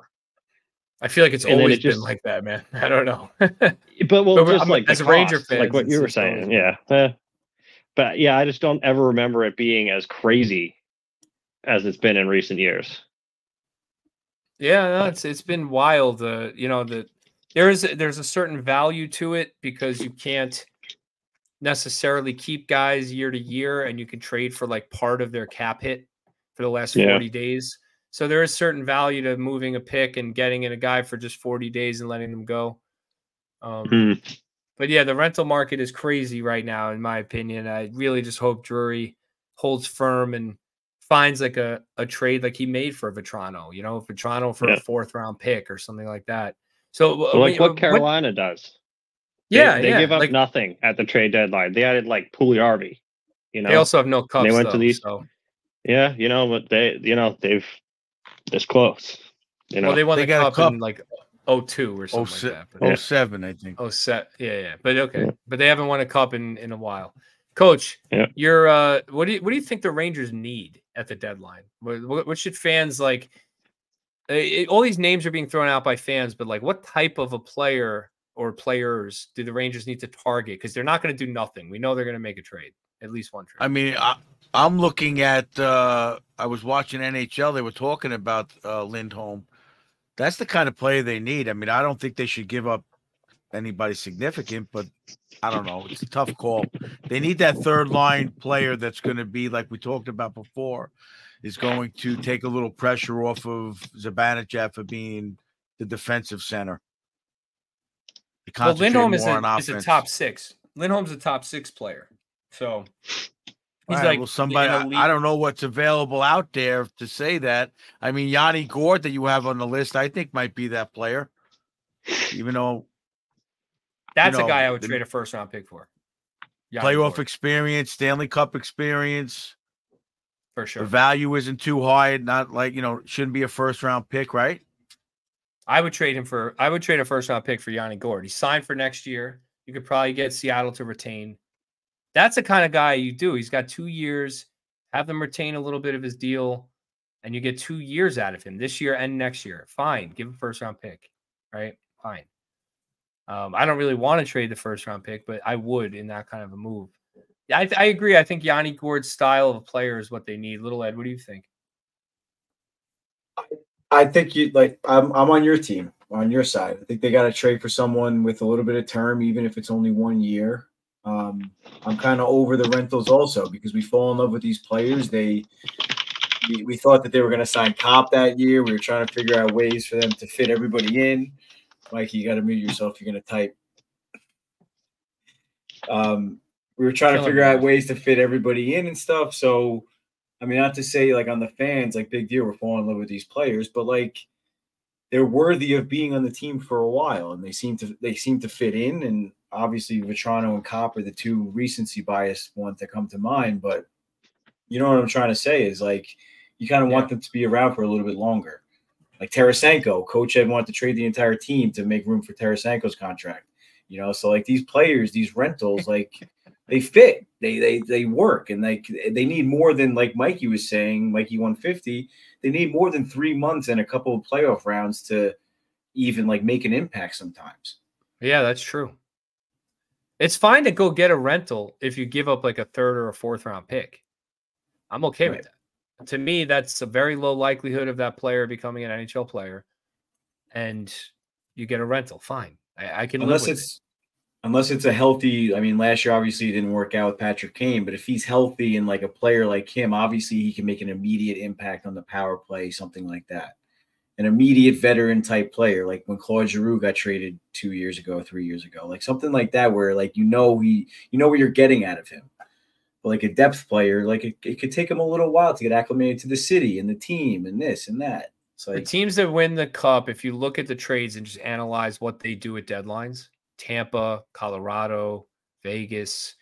I feel like it's always been like that, man. I don't know. but just like as a Ranger fan, like what you were saying, but yeah, I just don't ever remember it being as crazy as it's been in recent years. Yeah, no, it's been wild. You know, there's a certain value to it because you can't necessarily keep guys year to year, and you can trade for like part of their cap hit for the last 40 days. So there is certain value to moving a pick and getting in a guy for just 40 days and letting them go. But yeah, the rental market is crazy right now, in my opinion. I really just hope Drury holds firm and finds like a trade like he made for Vetrano, you know, Vetrano for a 4th-round pick or something like that. So like what Carolina does. They give up like, nothing at the trade deadline. They added like Puljujärvi, you know. They also have no cups. They went though, to these. So. Yeah, you know, but they've this close. You know, well, they won the cup in like 02 or something like that. But 07, I think. Yeah. But okay, but they haven't won a cup in a while. Coach, you're what do you think the Rangers need at the deadline? What should fans like? All these names are being thrown out by fans, but like, what type of a player or players do the Rangers need to target? Because they're not going to do nothing. We know they're going to make a trade, at least one trade. I mean, I'm looking at. I was watching NHL. They were talking about Lindholm. That's the kind of player they need. I mean, I don't think they should give up anybody significant, but I don't know. It's a tough call. They need that 3rd line player that's going to be like we talked about before. is going to take a little pressure off of Zibanejad for being the defensive center. Well, Lindholm is a top 6. Lindholm's a top 6 player. So he's right, like, well, somebody, I don't know what's available out there to say that. I mean, Yanni Gourde that you have on the list, I think might be that player, even though that's a guy I would trade a first-round pick for. Yanni playoff Gourde. Experience, Stanley Cup experience. For sure. The value isn't too high, not like, shouldn't be a first-round pick, right? I would trade a first-round pick for Yanni Gourde. He's signed for next year. You could probably get Seattle to retain. That's the kind of guy you do. He's got 2 years. Have them retain a little bit of his deal, and you get 2 years out of him this year and next year. Fine. Give him a first-round pick, right? Fine. I don't really want to trade the first-round pick, but I would in that kind of a move. I agree. I think Yanni Gourde's style of a player is what they need. Little Ed, what do you think? I think I'm on your team, on your side. I think they got to trade for someone with a little bit of term, even if it's only 1 year. I'm kind of over the rentals also because we fall in love with these players. We thought that they were going to sign Cop that year. We were trying to figure out ways for them to fit everybody in. Mikey, you got to mute yourself. You're going to type. We were trying to figure out ways to fit everybody in and stuff. So, I mean, not to say like on the fans, like big deal, we're falling in love with these players, but like they're worthy of being on the team for a while, and they seem to fit in. And obviously, Vetrano and Kopp are the two recency bias ones that come to mind. But you know what I'm trying to say is like you kind of want them to be around for a little bit longer. Like Tarasenko, Coach Ed wanted to trade the entire team to make room for Tarasenko's contract. So like these players, these rentals, like they fit, they work, and they need more than, like Mikey was saying, Mikey 150. They need more than 3 months and a couple of playoff rounds to even like make an impact sometimes. Yeah, that's true. It's fine to go get a rental if you give up like a 3rd or a 4th round pick. I'm okay with that. To me, that's a very low likelihood of that player becoming an NHL player, and you get a rental. Fine. I can live with it. Unless it's a healthy, I mean, last year obviously it didn't work out with Patrick Kane, but if he's healthy and like a player like him, obviously he can make an immediate impact on the power play, something like that. An immediate veteran type player, like when Claude Giroux got traded 2 years ago, 3 years ago, like something like that, where like you know what you're getting out of him. But like a depth player, like it could take him a little while to get acclimated to the city and the team and this and that. So the teams that win the cup, if you look at the trades and just analyze what they do at deadlines, Tampa, Colorado, Vegas,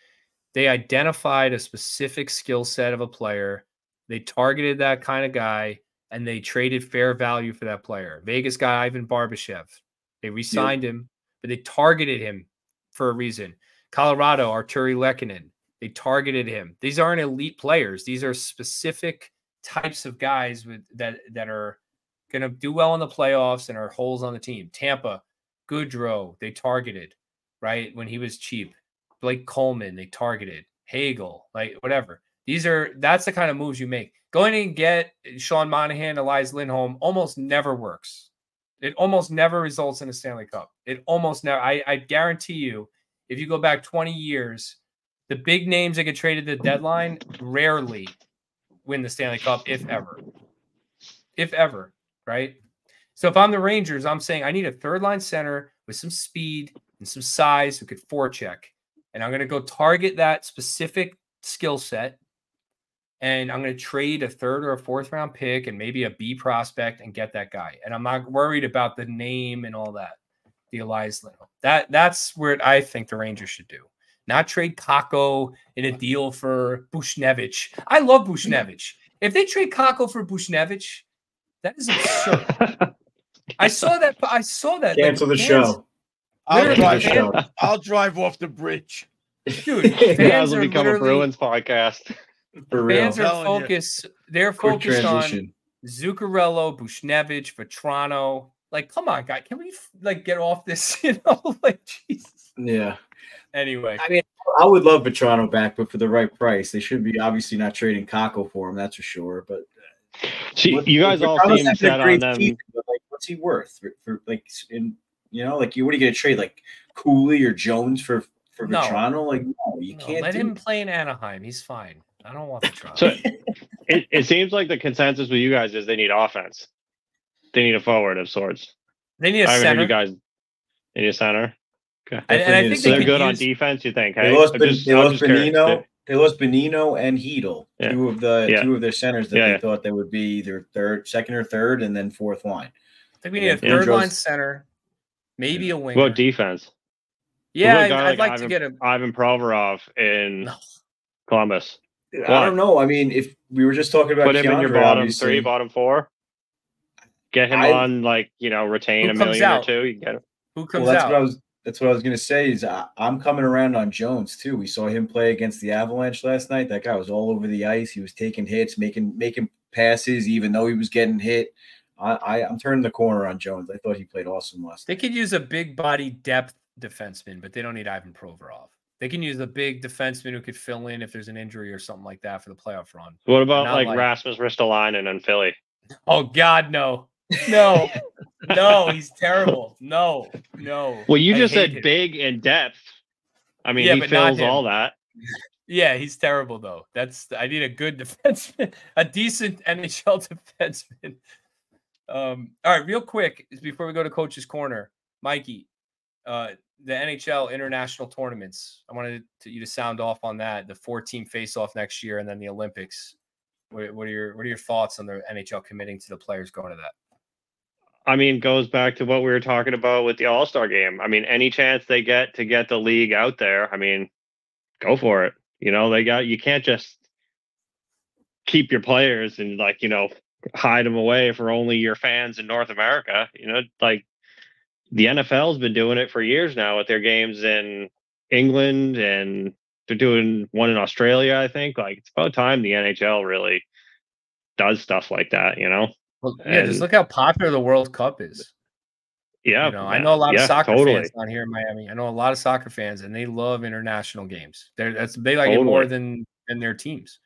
they identified a specific skill set of a player. They targeted that kind of guy, and they traded fair value for that player. Vegas got Ivan Barbashev. They re-signed him, but they targeted him for a reason. Colorado, Arturi Lehkonen, they targeted him. These aren't elite players. These are specific types of guys that are going to do well in the playoffs and are holes on the team. Tampa, Goodrow, they targeted, right, when he was cheap. Blake Coleman, they targeted. Hagel, like whatever. That's the kind of moves you make. Going and get Sean Monahan, Elias Lindholm almost never works. It almost never results in a Stanley Cup. It almost never. I guarantee you, if you go back 20 years, the big names that get traded at the deadline rarely win the Stanley Cup, if ever. If ever, right? So if I'm the Rangers, I'm saying I need a third-line center with some speed and some size who could forecheck. And I'm going to go target that specific skill set. And I'm going to trade a 3rd or a 4th round pick and maybe a B prospect and get that guy. And I'm not worried about the name and all that. The Elias Lindholm. That's where I think the Rangers should do. Not trade Kakko in a deal for Buchnevich. I love Buchnevich. If they trade Kakko for Buchnevich, that is absurd. I saw that. Cancel the show. I'll drive off the bridge. Dude, fans will become a Bruins podcast. For real. Fans are focused. They're focused on Zuccarello, Buchnevich, Vetrano. Like, come on, guy. Can we like get off this? Like Jesus. Yeah. Anyway, I mean, I would love Vetrano back, but for the right price, they should be obviously not trading Kakko for him. That's for sure. But you guys all seem set on them. Season, but, like, what's he worth for like in what are you going to trade like Cooley or Jones for Vetrano? Like, no, you can't let him play in Anaheim. He's fine. I don't want Vetrano. So it seems like the consensus with you guys is they need offense. They need a forward of sorts. They need a I haven't heard center. you guys. They need a center. Okay. And I think So they're could good on use- defense. You think? They Hey, lost I'm just curious. Benino. They lost Benino and Hedel, Yeah. two of their centers that they thought they would be their second or third, and then fourth line. I think we need a third line center, maybe a winger. What defense? Yeah, I'd like to get Ivan Provorov in Columbus. I don't know. I mean, if we were just talking about put him in your Keandre, bottom obviously. 3, bottom 4, get him on retain Who $1 comes million out? or 2. You get him. Who comes out? That's what I was going to say. Is I'm coming around on Jones too. We saw him play against the Avalanche last night. That guy was all over the ice. He was taking hits, making passes, even though he was getting hit. I'm turning the corner on Jones. I thought he played awesome last night. They could use a big body depth defenseman, but they don't need Ivan Provorov. They can use a big defenseman who could fill in if there's an injury or something like that for the playoff run. What about Rasmus Ristolainen in Philly? Oh God, no. No, he's terrible. No. Well, you just said big and depth. I mean, he fills all that. Yeah, he's terrible though. I need a good defenseman, a decent NHL defenseman. All right, real quick, before we go to Coach's Corner, Mikey, the NHL international tournaments. I wanted you to sound off on that. The 4-team face-off next year, and then the Olympics. What are your thoughts on the NHL committing to the players going to that? I mean, goes back to what we were talking about with the All-Star game. I mean, any chance they get to get the league out there, I mean, go for it. You can't just keep your players and hide them away for only your fans in North America. The NFL's been doing it for years now with their games in England, and they're doing one in Australia, I think. It's about time the NHL really does stuff like that, Well, yeah, just look how popular the World Cup is. Yeah, I know a lot of soccer totally. fans down here in Miami. I know a lot of soccer fans, and they love international games. They like it more than their teams.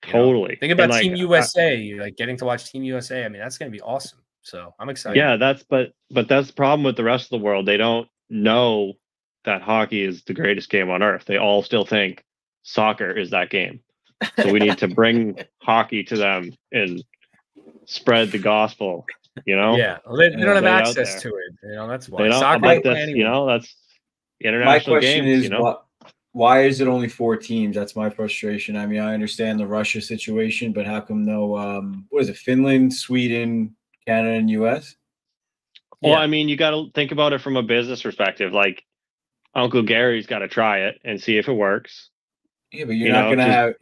Totally. Think about Team USA, getting to watch Team USA. I mean, that's going to be awesome. So I'm excited. Yeah, but that's the problem with the rest of the world. They don't know that hockey is the greatest game on earth. They all still think soccer is that game. So we need to bring hockey to them and spread the gospel. Yeah, well, they don't have access to it. That's why. That's international. My question games, is, why is it only 4 teams? That's my frustration. I mean, I understand the Russia situation, but how come no? What is it? Finland, Sweden, Canada, and U.S. Well, I mean, you got to think about it from a business perspective. Uncle Gary's got to try it and see if it works. Yeah, but you're not gonna have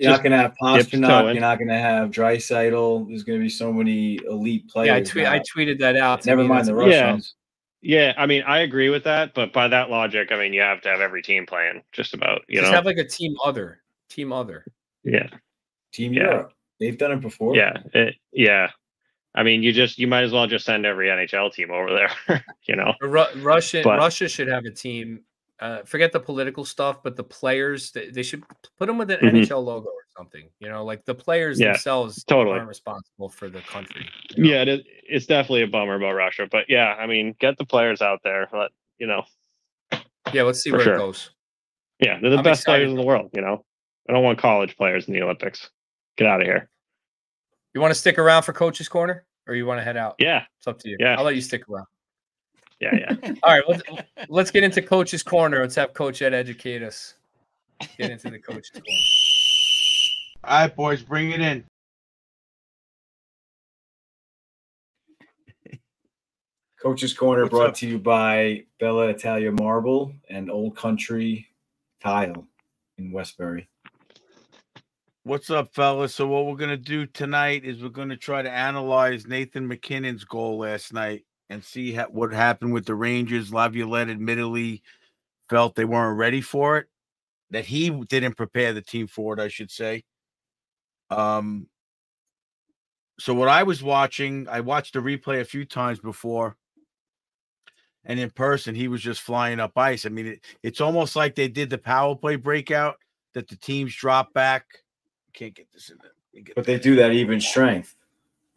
Pasternak. You're not gonna have Draisaitl. There's gonna be so many elite players. Yeah, I tweeted that out. Never mind the Russians. Yeah, I mean, I agree with that, but by that logic, I mean, you have to have every team playing just about. Just have a team other. Yeah. Team Europe. They've done it before. Yeah. I mean, you might as well just send every NHL team over there. Russia should have a team. Forget the political stuff, but the players, they should put them with an NHL logo or something. The players themselves aren't responsible for the country. Yeah, it's definitely a bummer about Russia, but yeah, I mean, get the players out there. Yeah, let's see where it goes. Yeah, they're the best players in the world. I don't want college players in the Olympics. Get out of here. You want to stick around for Coach's Corner, or you want to head out? Yeah, it's up to you. Yeah, I'll let you stick around. Yeah. All right, let's get into Coach's Corner. Let's have Coach Ed educate us. Get into the Coach's Corner. All right, boys, bring it in. Coach's Corner brought to you by Bella Italia Marble and Old Country Tile in Westbury. What's up, fellas? So what we're going to do tonight is we're going to try to analyze Nathan MacKinnon's goal last night and see what happened with the Rangers. Laviolette admittedly felt they weren't ready for it, that he didn't prepare the team for it, I should say. So what I was watching, I watched the replay a few times before, and in person, he was just flying up ice. I mean, it's almost like they did the power play breakout, that the teams drop back. Can't get this in there. But they do that even strength.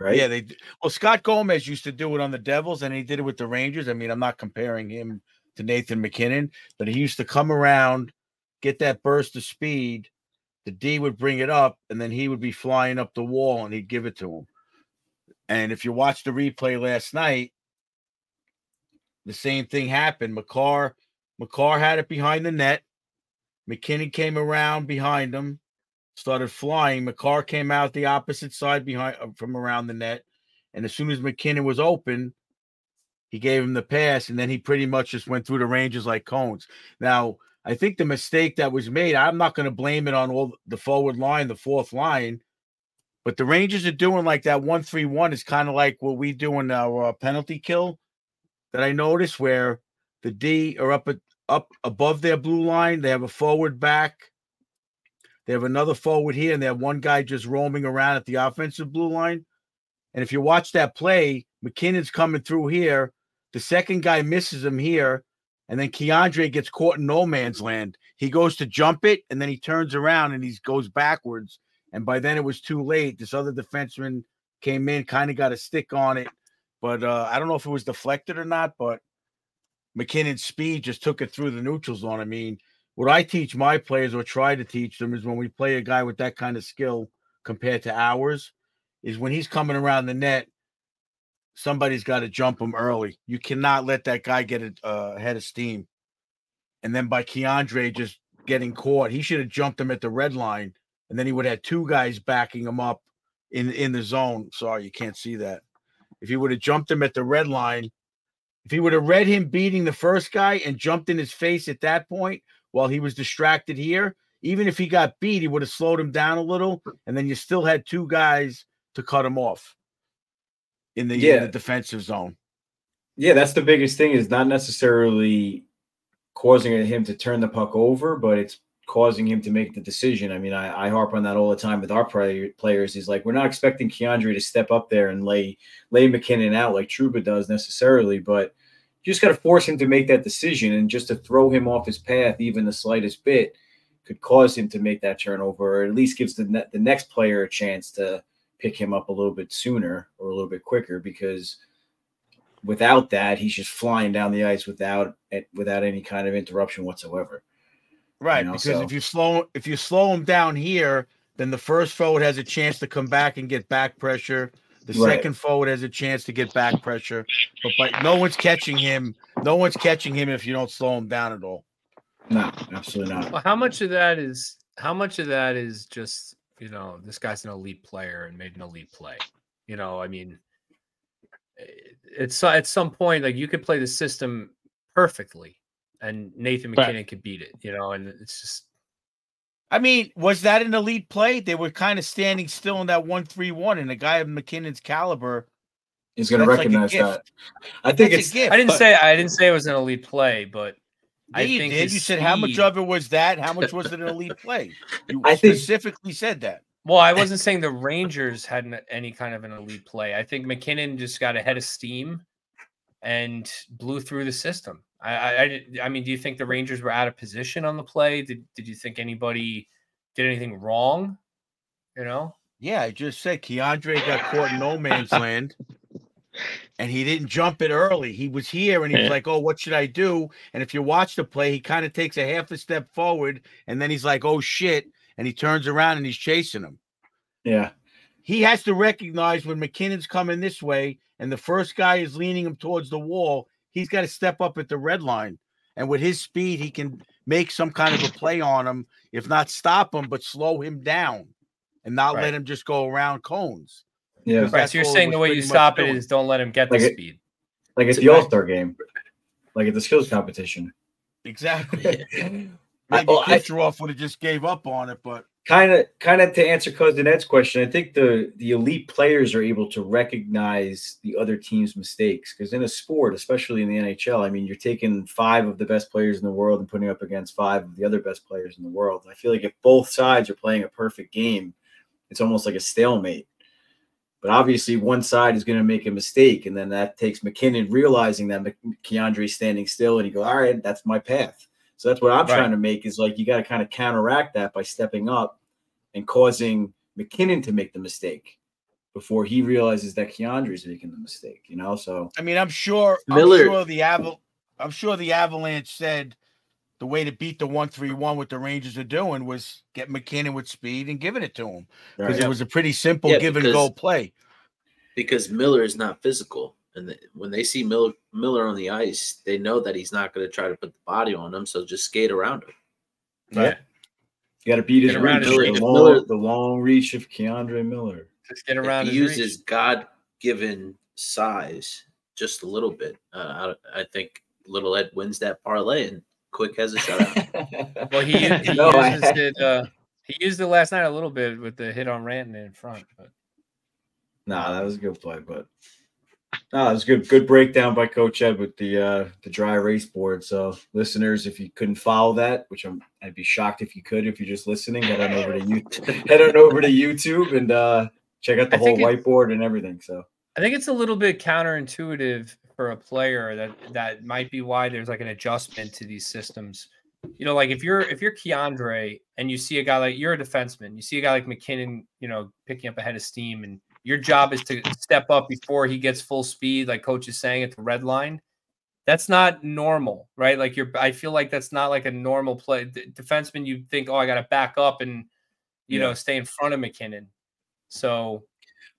Right? Yeah, they do. Well, Scott Gomez used to do it on the Devils, and he did it with the Rangers. I mean, I'm not comparing him to Nathan MacKinnon, but he used to come around, get that burst of speed, the D would bring it up, and then he would be flying up the wall, and he'd give it to him. And if you watch the replay last night, the same thing happened. McCarr had it behind the net. McKinnon came around behind him, started flying. McCarr came out the opposite side from around the net. And as soon as McKinnon was open, he gave him the pass, and then he pretty much just went through the Rangers like cones. Now, I think the mistake that was made, I'm not going to blame it on all the forward line, the fourth line, but the Rangers are doing like that 1-3-1 is kind of like what we do in our penalty kill that I noticed, where the D are up above their blue line. They have a forward back. They have another forward here, and they have one guy just roaming around at the offensive blue line. And if you watch that play, McKinnon's coming through here. The second guy misses him here, and then Keandre gets caught in no man's land. He goes to jump it, and then he turns around, and he goes backwards. And by then it was too late. This other defenseman came in, kind of got a stick on it. But I don't know if it was deflected or not, but McKinnon's speed just took it through the neutral zone. I mean, what I teach my players, or try to teach them, is when we play a guy with that kind of skill compared to ours, is when he's coming around the net, somebody's got to jump him early. You cannot let that guy get a head of steam. And then by Keandre just getting caught, he should have jumped him at the red line, and then he would have had two guys backing him up in the zone. Sorry, you can't see that. If he would have jumped him at the red line, if he would have read him beating the first guy and jumped in his face at that point while he was distracted here, even if he got beat, he would have slowed him down a little, and then you still had two guys to cut him off in the defensive zone. Yeah, that's the biggest thing, is not necessarily causing him to turn the puck over, but it's causing him to make the decision. I mean, I harp on that all the time with our players. He's like, we're not expecting Keandre to step up there and lay McKinnon out like Trouba does necessarily, but you just got to force him to make that decision, and just to throw him off his path even the slightest bit could cause him to make that turnover, or at least gives the next player a chance to pick him up a little bit sooner or a little bit quicker, because without that, he's just flying down the ice without any kind of interruption whatsoever. Right, you know, because if you slow him down here, then the first forward has a chance to come back and get back pressure. The second forward has a chance to get back pressure, but no one's catching him. No one's catching him if you don't slow him down at all. No, absolutely not. Well, how much of that is just, you know, this guy's an elite player and made an elite play? You know, I mean, it's at some point, like, you could play the system perfectly and Nathan McKinnon could beat it, you know, and it's just. I mean, was that an elite play? They were kind of standing still in that 1-3-1, and a guy of McKinnon's caliber is going to recognize that. I think it's a gift. I didn't say it was an elite play, but I think you did. You said how much of it was that? How much was it an elite play? You specifically said that. Well, I wasn't saying the Rangers had any kind of an elite play. I think McKinnon just got ahead of steam and blew through the system. I mean, do you think the Rangers were out of position on the play? Did you think anybody did anything wrong? You know? Yeah, I just said Keandre got caught in no man's land, and he didn't jump it early. He was here, and he was like, oh, what should I do? And if you watch the play, he kind of takes a half a step forward, and then he's like, oh, shit, and he turns around, and he's chasing him. Yeah. He has to recognize when McKinnon's coming this way, and the first guy is leaning him towards the wall, he's got to step up at the red line. And with his speed, he can make some kind of a play on him, if not stop him, but slow him down and not let him just go around cones. Yeah. Right. So you're saying the way you stop it is don't let him get the speed. Like at the All-Star game, like at the skills competition. Exactly. Maybe Kucherov would have just gave up on it, but kind of to answer Cousin Ed's question, I think the elite players are able to recognize the other team's mistakes, because in a sport, especially in the NHL, I mean, you're taking 5 of the best players in the world and putting up against 5 of the other best players in the world. I feel like if both sides are playing a perfect game, it's almost like a stalemate. But obviously, one side is going to make a mistake, and then that takes McKinnon realizing that Keandre's standing still, and he goes, all right, that's my path. So that's what I'm trying to make, is like, you got to kind of counteract that by stepping up and causing McKinnon to make the mistake before he realizes that Keandre's making the mistake, you know? So I mean, I'm sure the Avalanche said the way to beat the 1-3-1 what the Rangers are doing was get McKinnon with speed and giving it to him because it was a pretty simple give and go play. Because Miller is not physical, and when they see Miller on the ice, they know that he's not going to try to put the body on him, so just skate around him. Right. You got to beat his reach. The long reach of Keandre Miller. Just get around. If he uses God-given size just a little bit, I think Little Ed wins that parlay, and Quick has a shutout. Well, he used it last night a little bit with the hit on Ranton in front. But that was a good play. But it was good breakdown by Coach Ed with the dry erase board. So listeners, if you couldn't follow that, which I'd be shocked if you could, if you're just listening, head on over to YouTube and check out the whole whiteboard and everything. So I think it's a little bit counterintuitive for a player that might be why there's like an adjustment to these systems. You know, like if you're Keandre and you see a guy like, you're a defenseman, you see a guy like McKinnon, you know, picking up a head of steam, and your job is to step up before he gets full speed, like Coach is saying, at the red line. That's not normal, right? Like I feel like that's not like a normal play. Defenseman, you think, I got to back up and, you know, stay in front of McKinnon. So,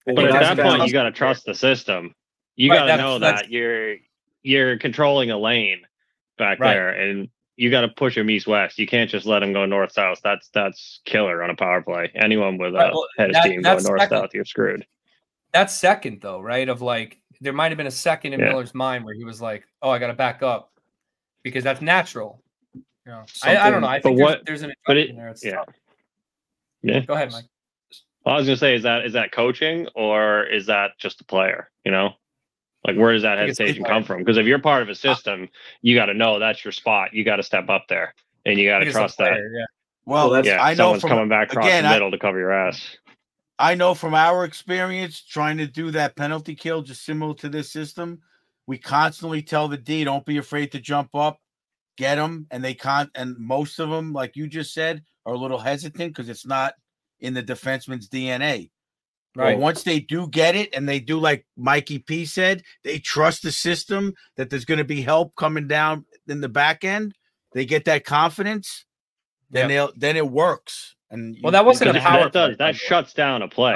but at that point, you got to trust the system. You got to know that you're controlling a lane back there, and you got to push him east-west. You can't just let him go north-south. That's killer on a power play. Anyone with a head of steam going north-south, you're screwed. That's second, though, right? Of like, there might have been a second in Miller's mind where he was like, I got to back up, because that's natural. You know, I don't know. I think there's an adjustment there. It's tough. Yeah. Go ahead, Mike. Well, I was gonna say, is that coaching, or is that just the player? You know, like, where does that hesitation come from? Because if you're part of a system, you got to know that's your spot. You got to step up there, and you got to trust that. Yeah. Well, I know someone's coming back across the middle to cover your ass. I know from our experience trying to do that penalty kill, just similar to this system, we constantly tell the D, don't be afraid to jump up, get them, and they can't. And most of them, like you just said, are a little hesitant because it's not in the defenseman's DNA. Right. But once they do get it, and they do, like Mikey P said, they trust the system that there's going to be help coming down in the back end. They get that confidence, then it works. And that wasn't a power play. That shuts down a play.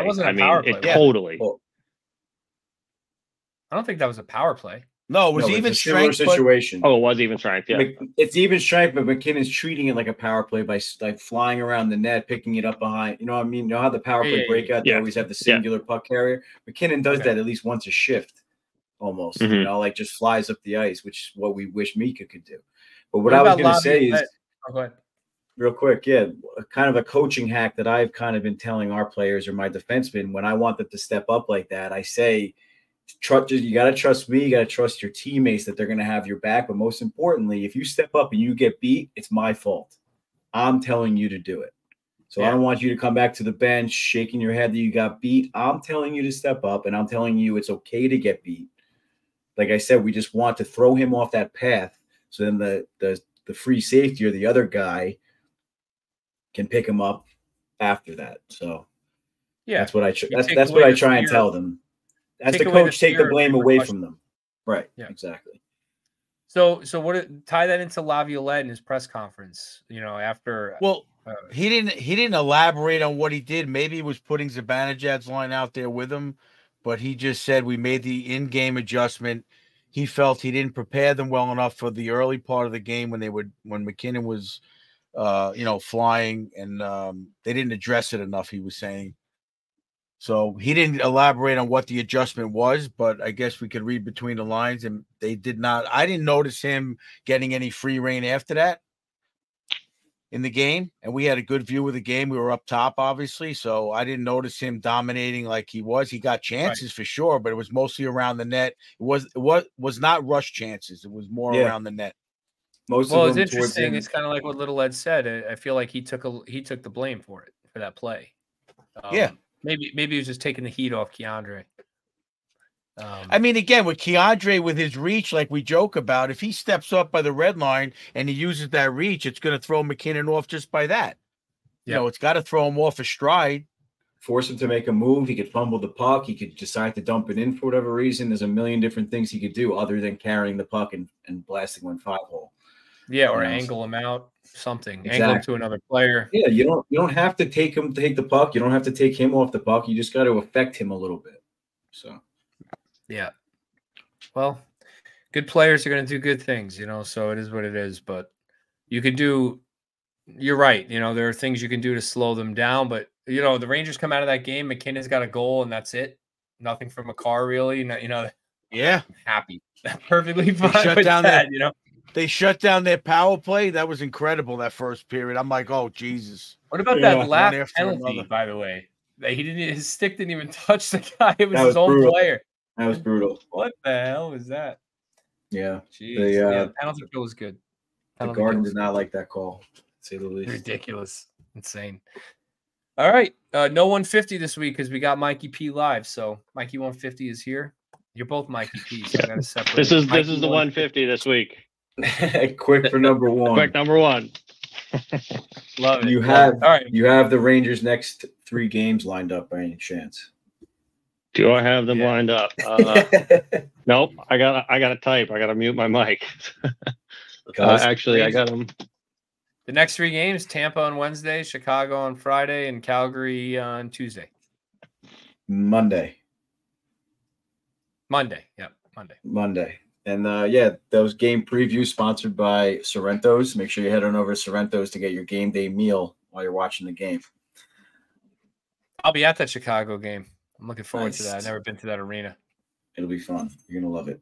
Totally. Well, I don't think that was a power play. No, it was even strength situation. It was even strength. Yeah, it's even strength, but McKinnon's treating it like a power play by like flying around the net, picking it up behind. You know what I mean? You know how the power play breakout, they always have the singular puck carrier. McKinnon does that at least once a shift, almost. You know, like just flies up the ice, which is what we wish Mika could do. But what I was going to say is, go ahead. Real quick, kind of a coaching hack that I've kind of been telling our players or my defensemen when I want them to step up like that. I say, you got to trust me. You got to trust your teammates that they're going to have your back. But most importantly, if you step up and you get beat, it's my fault. I'm telling you to do it. So I don't want you to come back to the bench shaking your head that you got beat. I'm telling you to step up, and I'm telling you it's okay to get beat. Like I said, we just want to throw him off that path. So then the free safety or the other guy can pick him up after that. So that's what I that's what I try and tell them. As the coach, take the blame away from them. Right. Yeah. Exactly. So tie that into Laviolette in his press conference, you know, after he didn't elaborate on what he did. Maybe he was putting Zibanejad's line out there with him, but he just said we made the in-game adjustment. He felt he didn't prepare them well enough for the early part of the game when McKinnon was flying, and they didn't address it enough, he was saying. So he didn't elaborate on what the adjustment was, but I guess we could read between the lines, and they did not. I didn't notice him getting any free reign after that in the game, and we had a good view of the game. We were up top, obviously, so I didn't notice him dominating like he was. He got chances for sure, but it was mostly around the net. It was not rush chances. It was more around the net. It's interesting. It's kind of like what Little Ed said. I feel like he took the blame for that play. Maybe he was just taking the heat off Keandre. I mean, again, with Keandre, with his reach, like we joke about, if he steps up by the red line and he uses that reach, it's going to throw McKinnon off just by that. You know, it's got to throw him off a stride. Force him to make a move. He could fumble the puck. He could decide to dump it in for whatever reason. There's a million different things he could do other than carrying the puck and blasting one 5-hole. Yeah, or You know, angle him out, something. Exactly. Angle him to another player. Yeah, you don't have to take the puck. You don't have to take him off the puck. You just got to affect him a little bit. So, yeah. Well, good players are going to do good things, you know, so it is what it is. But you could do, you're right. You know, there are things you can do to slow them down. But, you know, the Rangers come out of that game. McKinnon's got a goal, and that's it. Nothing from McCarr, really. You know, Yeah. I'm happy. Perfectly fine. Shut with down that, their, you know. They shut down their power play. That was incredible, that first period. I'm like, oh, Jesus. What about Yeah. that last One after penalty, another. by the way? His stick didn't even touch the guy. It was That his was own brutal. player. That was brutal. What the hell was that? Yeah. Jeez. The penalty kill was good. Penalty Garden kill did was not good. like that call, to say the least. Ridiculous. Insane. All right. No 150 this week because we got Mikey P live. So Mikey 150 is here. You're both Mikey P. So I got to separate. This is Mikey the 150 this week. Quick for number one. Quick number one. Love it. You Love it. All right. have the Rangers' next 3 games lined up by any chance? Do I have them Yeah. lined up? Nope. I got to type. I got to mute my mic. Actually, I got them. The next 3 games: Tampa on Wednesday, Chicago on Friday, and Calgary on Tuesday. Monday. Yep, Monday. And those game previews sponsored by Sorrento's. Make sure you head on over to Sorrento's to get your game day meal while you're watching the game. I'll be at that Chicago game. I'm looking forward to Nice. that. I've never been to that arena. It'll be fun. You're gonna love it.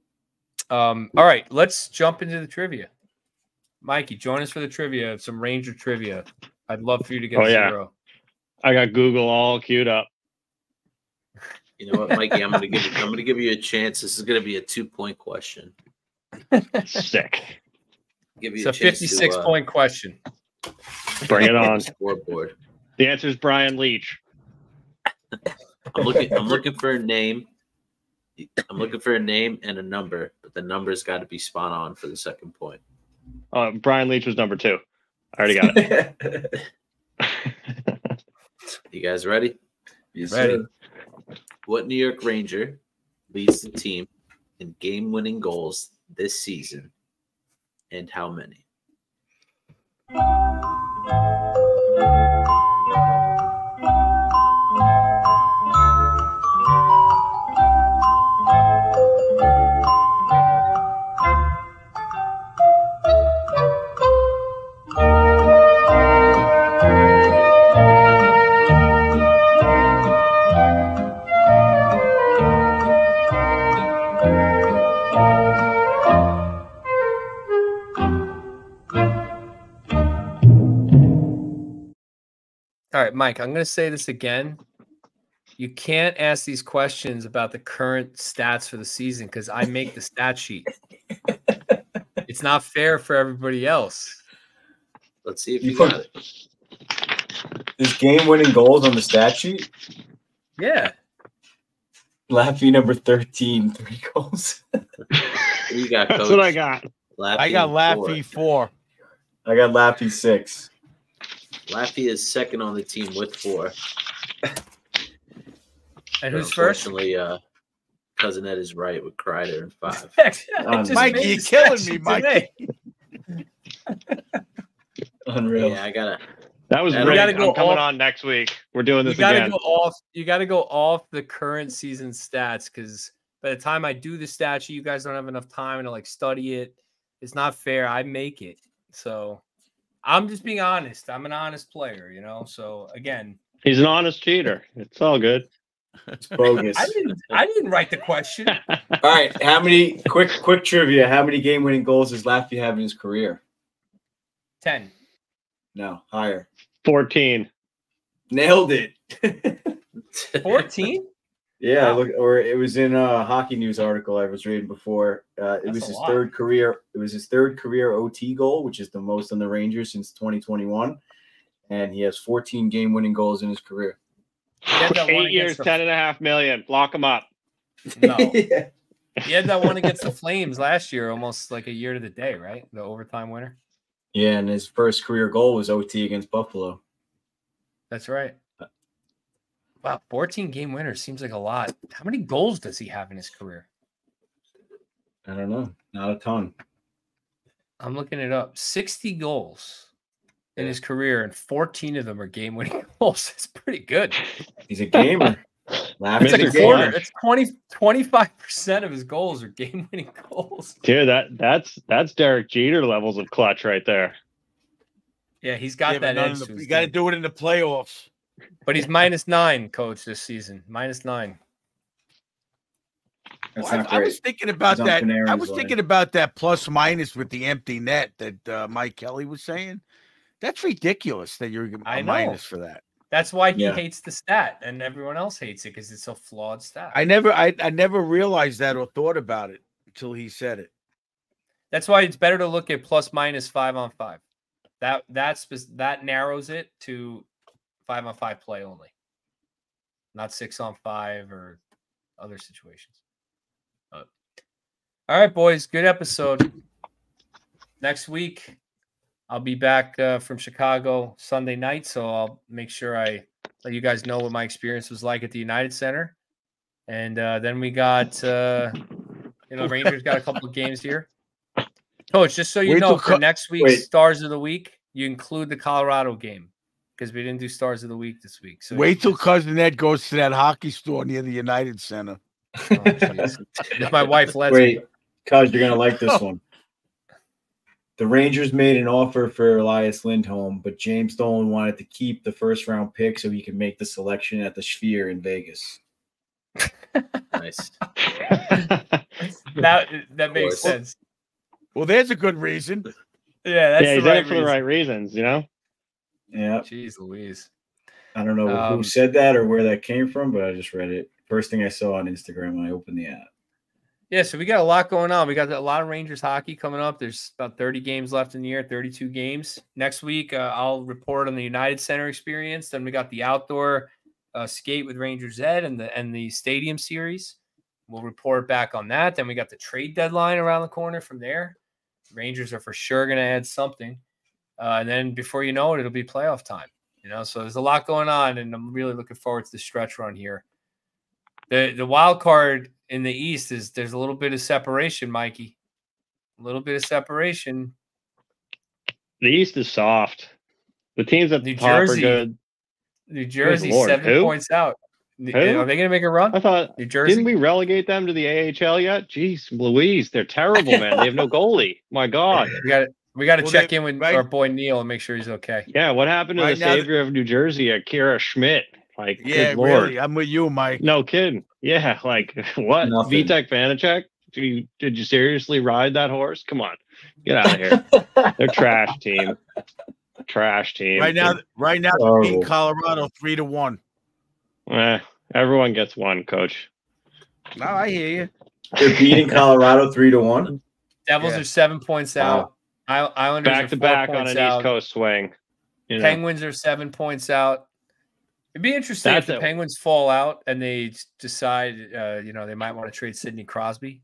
All right, let's jump into the trivia. Mikey, join us for the trivia. Some Ranger trivia. I'd love for you to get yeah. 0. I got Google all queued up. You know what, Mikey? I'm gonna give you a chance. This is gonna be a 2-point question. Sick. Give you It's a a chance 56-point question. Bring it on. Scoreboard. The answer is Brian Leach. I'm looking for a name. I'm looking for a name and a number, but the number's got to be spot on for the second point. Brian Leach was number 2. I already got it. You guys ready? Yes, Ready. sir. What New York Ranger leads the team in game-winning goals this season, and how many? All right, Mike, I'm going to say this again. You can't ask these questions about the current stats for the season because I make the stat sheet. It's not fair for everybody else. Let's see if you got it. There's game-winning goals on the stat sheet. Yeah. Laffy number 13, 3 goals. What do you got, Coach? That's what I got. I got Laffy 4. I got Laffy 6. Laffy is second on the team with 4. And who's first? Unfortunately, Cousin Ed is right with Kreider and 5. Mikey, you're killing me, Mikey. Unreal. Yeah, I gotta. That was You great. gotta I'm go coming off- on next week. We're doing You this gotta again. go off. You gotta go off the current season stats because by the time I do the stat sheet, you guys don't have enough time to like study it. It's not fair. I make it, so I'm just being honest. I'm an honest player, you know. So again, He's an honest cheater. It's all good. It's bogus. I didn't write the question. All right, how many quick trivia? How many game-winning goals does Laffy have in his career? 10. No, higher. 14. Nailed it. 14? Yeah, Wow. or it was in a hockey news article I was reading before. It was a his lot. third career. It was his third career OT goal, which is the most on the Rangers since 2021, and he has 14 game-winning goals in his career. He had that one 8 years, against the- 10.5 million. Lock him up. No. Yeah. He had that one against the Flames last year, almost like a year to the day, right? The overtime winner. Yeah, and his first career goal was OT against Buffalo. That's right. Wow, 14 game winners seems like a lot. How many goals does he have in his career? I don't know, not a ton. I'm looking it up. 60 goals in his career, and 14 of them are game-winning goals. That's pretty good. He's a gamer. That's a quarter. It's 25% of his goals are game-winning goals. Dude, that's Derek Jeter levels of clutch right there. Yeah, he's got that edge. You got to do it in the playoffs. But he's -9, coach, this season. -9. I was thinking about that. I was thinking about that plus minus with the empty net that Mike Kelly was saying. That's ridiculous that you're a minus for that. That's why he hates the stat, and everyone else hates it because it's a flawed stat. I never realized that or thought about it until he said it. That's why it's better to look at plus minus 5-on-5. That narrows it to 5-on-5 play only, not 6-on-5 or other situations. All right, boys, good episode. Next week, I'll be back from Chicago Sunday night, so I'll make sure I let you guys know what my experience was like at the United Center. And then we got, Rangers got a couple of games here. Coach, just so you know, for next week's Stars of the Week, you include the Colorado game because we didn't do Stars of the Week this week. So wait till Cousin Ed goes to that hockey store near the United Center. My wife lets me. Cuz, you're going to like this one. The Rangers made an offer for Elias Lindholm, but James Dolan wanted to keep the first-round pick so he could make the selection at the Sphere in Vegas. Nice. that makes sense. Well, there's a good reason. Yeah, he's in it for the right reasons, Yeah. Jeez Louise. I don't know who said that or where that came from, but I just read it. First thing I saw on Instagram when I opened the app. Yeah, so we got a lot going on. We got a lot of Rangers hockey coming up. There's about 30 games left in the year, 32 games. Next week, I'll report on the United Center experience. Then we got the outdoor skate with Rangers Ed and the stadium series. We'll report back on that. Then we got the trade deadline around the corner from there. Rangers are for sure going to add something. And then before you know it, it'll be playoff time. So there's a lot going on, and I'm really looking forward to the stretch run here. The wild card in the East there's a little bit of separation, Mikey. A little bit of separation. The East is soft. The teams at the top are good. New Jersey, 7 points out. Are they going to make a run? I thought, New Jersey. Didn't we relegate them to the AHL yet? Jeez, Louise, they're terrible, man. They have no goalie. My God. We got to check in with our boy Neil and make sure he's okay. Yeah, what happened to the savior of New Jersey, Akira Schmidt? Like, yeah, good Lord. Really, I'm with you, Mike. No kidding. Yeah, like what? Vitek Vanacek? Did you seriously ride that horse? Come on, get out of here. They're trash team. Trash team. Right now, they're beating Colorado 3-1. Everyone gets one, Coach. No, I hear you. They're beating Colorado 3-1. Devils are 7 points out. Islanders back to back on an East Coast swing. Penguins are 7 points out. It'd be interesting if the Penguins fall out and they decide, they might want to trade Sidney Crosby.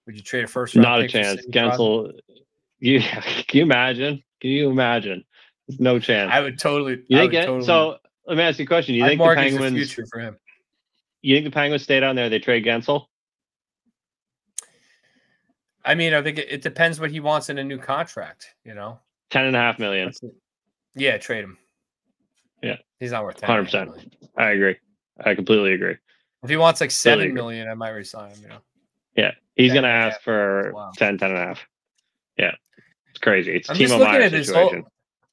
Would you trade a first round? Not a chance. Gensel. Can you imagine? There's no chance. I would totally. So let me ask you a question. You think the Penguins? Future for him. You think the Penguins stay down there? They trade Gensel? I mean, I think it depends what he wants in a new contract. $10.5 million. Yeah, trade him. Yeah, he's not worth 100%. I agree. I completely agree. If he wants like $7 million, I might resign him. Yeah, he's gonna ask for 10.5. Yeah, it's crazy. It's I'm Timo just looking Meier at this situation.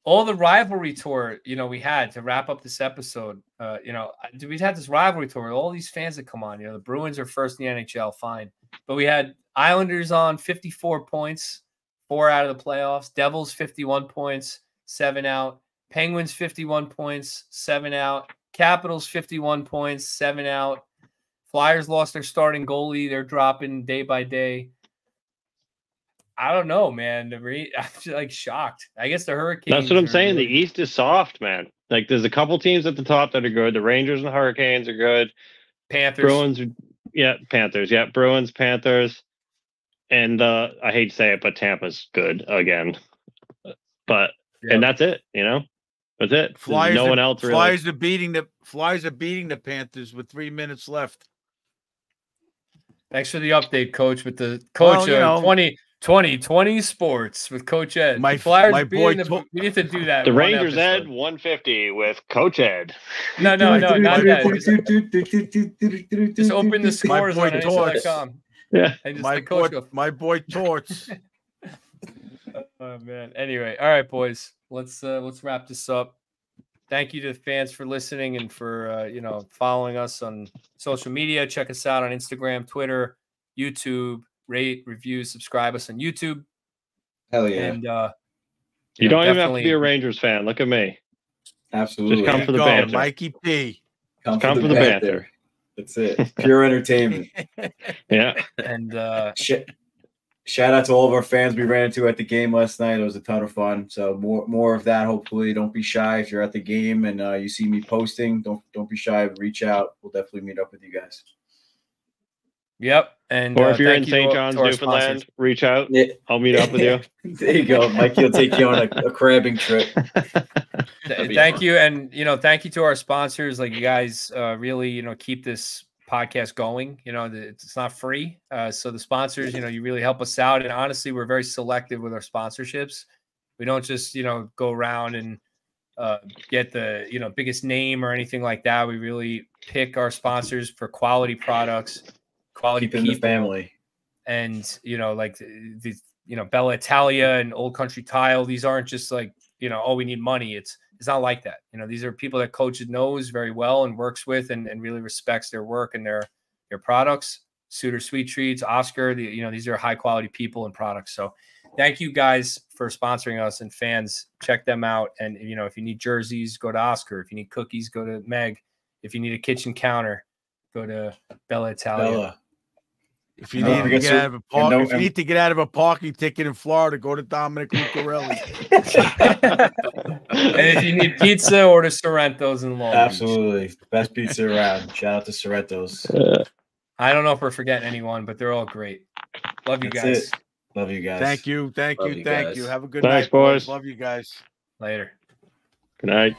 All the rivalry tour, we had to wrap up this episode. We had this rivalry tour with all these fans that come on. The Bruins are first in the NHL, fine, but we had Islanders on 54 points, 4 out of the playoffs. Devils 51 points, 7 out. Penguins 51 points, 7 out. Capitals 51 points, 7 out. Flyers lost their starting goalie. They're dropping day by day. I don't know, man. I'm like shocked. I guess the Hurricanes. That's what I'm saying. The East is soft, man. Like there's a couple teams at the top that are good. The Rangers and the Hurricanes are good. Panthers. Bruins. Panthers. Yeah, Bruins, Panthers. And I hate to say it, but Tampa's good again. But and that's it, That's it. Flyers no one else really. Flyers are beating the Panthers with 3 minutes left. Thanks for the update, Coach. With the coach, 2020 sports with Coach Ed. My The Flyers boy we need to do that. The one Rangers episode. Ed 150 with Coach Ed. No, not that. Just open the scores on NHL.com. Yeah. And just my like, Coach, my boy Torts. Oh man. Anyway, all right, boys. Let's wrap this up. Thank you to the fans for listening and for following us on social media. Check us out on Instagram, Twitter, YouTube. Rate, review, subscribe us on YouTube. Hell yeah. And you don't even have to be a Rangers fan. Look at me. Absolutely. Just come for the banter. Mikey P. Come for the banter. That's it. Pure entertainment. Yeah. And shout out to all of our fans we ran into at the game last night. It was a ton of fun. So more of that. Hopefully, don't be shy if you're at the game and you see me posting. Don't be shy. Reach out. We'll definitely meet up with you guys. Yep. And or if you're in St. John's, Newfoundland, reach out. Yeah. I'll meet up with you. There you go. Mikey will take you on a crabbing trip. Thank you. And, thank you to our sponsors. Like, you guys really, keep this podcast going. It's not free. So the sponsors, you really help us out. And honestly, we're very selective with our sponsorships. We don't just, go around and get the, biggest name or anything like that. We really pick our sponsors for quality products. Quality people, the family, and like the Bella Italia and Old Country Tile. These aren't just like oh, we need money. It's not like that. These are people that Coach knows very well and works with and really respects their work and their products. Suter Sweet Treats, Oscar. These are high quality people and products. So thank you guys for sponsoring us, and fans, check them out. And if you need jerseys, go to Oscar. If you need cookies, go to Meg. If you need a kitchen counter, go to Bella Italia. If you need to get out of a park, if you need to get out of a parking ticket in Florida, go to Dominic Lucarelli. And if you need pizza, order Sorrento's in Long Beach. Absolutely, best pizza around. Shout out to Sorrento's. I don't know if we're forgetting anyone, but they're all great. Love you guys. Love you guys. Thank you. Have a good Thanks, night, boys. Love you guys. Later. Good night.